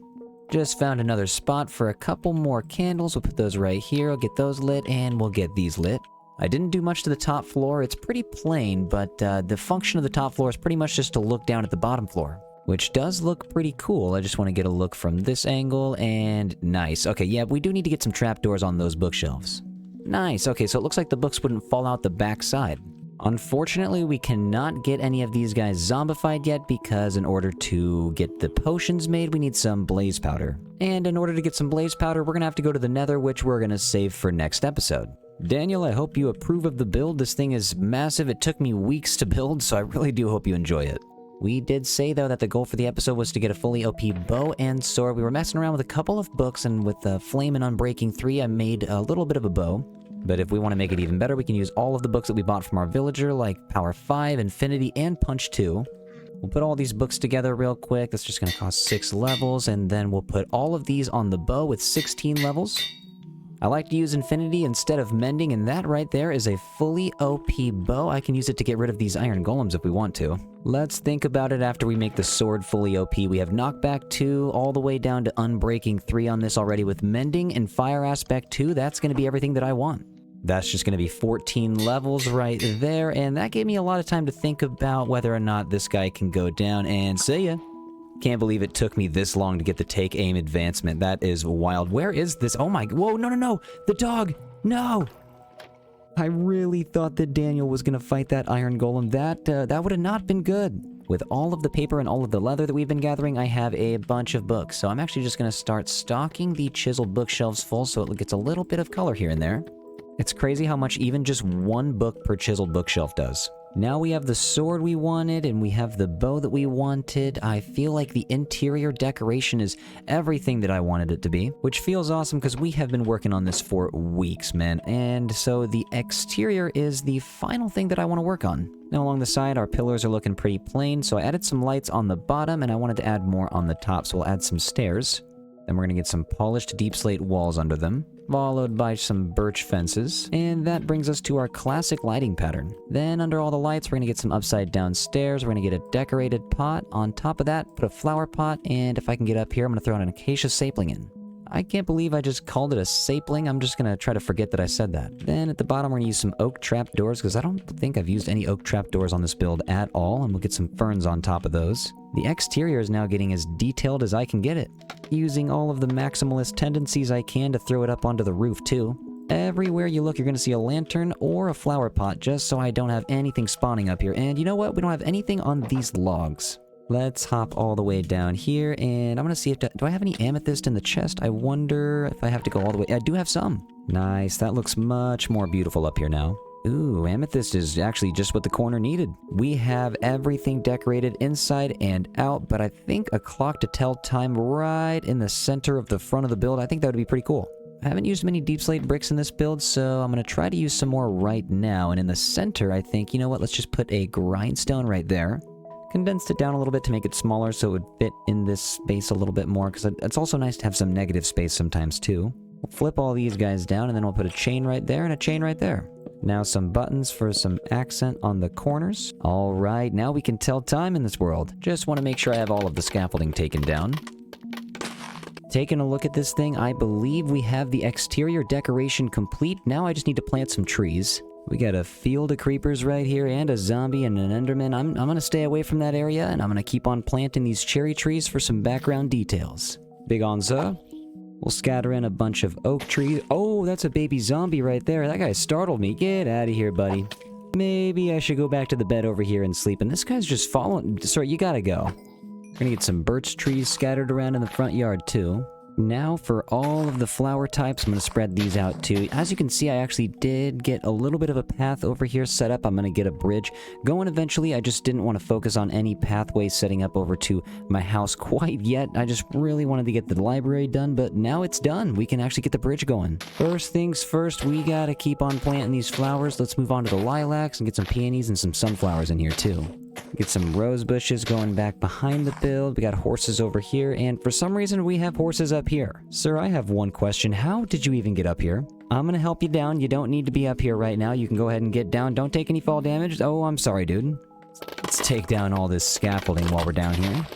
Just found another spot for a couple more candles. We'll put those right here. I'll get those lit, and we'll get these lit. I didn't do much to the top floor. It's pretty plain, but the function of the top floor is pretty much just to look down at the bottom floor, which does look pretty cool. I just want to get a look from this angle, and nice. Okay, yeah, we do need to get some trapdoors on those bookshelves. Nice. Okay, so it looks like the books wouldn't fall out the back side. Unfortunately, we cannot get any of these guys zombified yet because in order to get the potions made, we need some blaze powder. And in order to get some blaze powder, we're going to have to go to the nether, which we're going to save for next episode. Daniel, I hope you approve of the build. This thing is massive. It took me weeks to build, so I really do hope you enjoy it. We did say, though, that the goal for the episode was to get a fully OP bow and sword. We were messing around with a couple of books, and with the Flame and Unbreaking 3, I made a little bit of a bow. But if we want to make it even better, we can use all of the books that we bought from our villager, like Power 5, Infinity, and Punch 2. We'll put all these books together real quick. That's just going to cost 6 levels, and then we'll put all of these on the bow with 16 levels. I like to use Infinity instead of Mending, and that right there is a fully OP bow. I can use it to get rid of these iron golems if we want to. Let's think about it after we make the sword fully OP. We have Knockback 2 all the way down to Unbreaking 3 on this already with Mending and Fire Aspect 2. That's going to be everything that I want. That's just going to be 14 levels right there, and that gave me a lot of time to think about whether or not this guy can go down, and see ya. Can't believe it took me this long to get the Take Aim advancement. That is wild. Where is this? Oh my... Whoa, no. The dog! No! I really thought that Daniel was going to fight that iron golem. That would have not been good. With all of the paper and all of the leather that we've been gathering, I have a bunch of books. So I'm actually just going to start stocking the chiseled bookshelves full so it gets a little bit of color here and there. It's crazy how much even just one book per chiseled bookshelf does. Now we have the sword we wanted, and we have the bow that we wanted. I feel like the interior decoration is everything that I wanted it to be, which feels awesome because we have been working on this for weeks, man. And so the exterior is the final thing that I want to work on. Now along the side, our pillars are looking pretty plain, so I added some lights on the bottom, and I wanted to add more on the top, so we'll add some stairs. Then we're going to get some polished deep slate walls under them, followed by some birch fences, and that brings us to our classic lighting pattern. Then under all the lights, we're going to get some upside down stairs. We're going to get a decorated pot. On top of that, put a flower pot, and if I can get up here, I'm going to throw an acacia sapling in. I can't believe I just called it a sapling. I'm just going to try to forget that I said that. Then at the bottom, we're going to use some oak trapdoors, because I don't think I've used any oak trapdoors on this build at all, and we'll get some ferns on top of those. The exterior is now getting as detailed as I can get it, using all of the maximalist tendencies I can to throw it up onto the roof too. Everywhere you look, you're going to see a lantern or a flower pot, just so I don't have anything spawning up here. And you know what? We don't have anything on these logs. Let's hop all the way down here, and I'm going to see if... Do I have any amethyst in the chest? I wonder if I have to go all the way... I do have some. Nice. That looks much more beautiful up here now. Ooh, amethyst is actually just what the corner needed. We have everything decorated inside and out, but I think a clock to tell time right in the center of the front of the build, I think that would be pretty cool. I haven't used many deep slate bricks in this build, so I'm going to try to use some more right now. And in the center, I think, you know what, let's just put a grindstone right there. Condensed it down a little bit to make it smaller so it would fit in this space a little bit more, because it's also nice to have some negative space sometimes too. We'll flip all these guys down, and then we'll put a chain right there and a chain right there. Now some buttons for some accent on the corners. Alright, now we can tell time in this world. Just want to make sure I have all of the scaffolding taken down. Taking a look at this thing, I believe we have the exterior decoration complete. Now I just need to plant some trees. We got a field of creepers right here, and a zombie and an enderman. I'm going to stay away from that area, and I'm going to keep on planting these cherry trees for some background details. Big on, sir. We'll scatter in a bunch of oak trees. Oh, that's a baby zombie right there. That guy startled me. Get out of here, buddy. Maybe I should go back to the bed over here and sleep. And this guy's just following. Sorry, you gotta go. We're gonna get some birch trees scattered around in the front yard, too. Now for all of the flower types, I'm going to spread these out too. As you can see, I actually did get a little bit of a path over here set up. I'm going to get a bridge going eventually. I just didn't want to focus on any pathway setting up over to my house quite yet. I just really wanted to get the library done, but now it's done. We can actually get the bridge going. First things first, we got to keep on planting these flowers. Let's move on to the lilacs and get some peonies and some sunflowers in here too. Get some rose bushes going back behind the build. We got horses over here, and for some reason we have horses up here. Sir, I have one question. How did you even get up here? I'm gonna help you down. You don't need to be up here right now. You can go ahead and get down. Don't take any fall damage. Oh, I'm sorry, dude. Let's take down all this scaffolding while we're down here.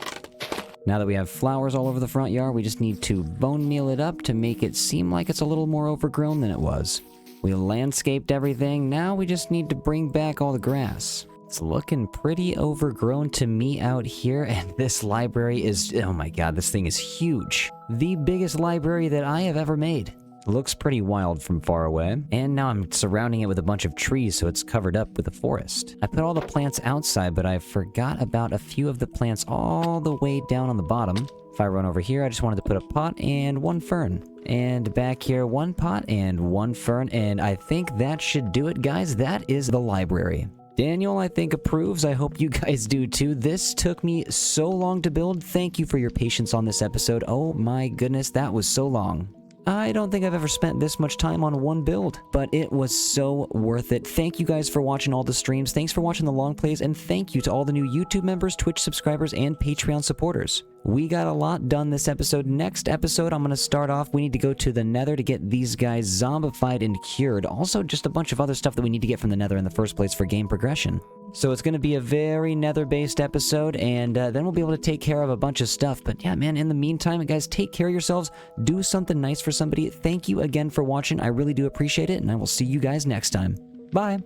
Now that we have flowers all over the front yard, we just need to bone meal it up to make it seem like it's a little more overgrown than it was. We landscaped everything. Now we just need to bring back all the grass. It's looking pretty overgrown to me out here, and this library is, oh my god, this thing is huge. The biggest library that I have ever made. Looks pretty wild from far away. And now I'm surrounding it with a bunch of trees, so it's covered up with a forest. I put all the plants outside, but I forgot about a few of the plants all the way down on the bottom. If I run over here, I just wanted to put a pot and one fern. And back here, one pot and one fern, and I think that should do it, guys. That is the library. Daniel, I think, approves. I hope you guys do too. This took me so long to build. Thank you for your patience on this episode. Oh my goodness, that was so long. I don't think I've ever spent this much time on one build, but it was so worth it. Thank you guys for watching all the streams. Thanks for watching the long plays, and thank you to all the new YouTube members, Twitch subscribers, and Patreon supporters. We got a lot done this episode. Next episode, I'm going to start off. We need to go to the Nether to get these guys zombified and cured. Also, just a bunch of other stuff that we need to get from the Nether in the first place for game progression. So it's going to be a very Nether-based episode, and then we'll be able to take care of a bunch of stuff. But yeah, man, in the meantime, guys, take care of yourselves. Do something nice for somebody. Thank you again for watching. I really do appreciate it, and I will see you guys next time. Bye!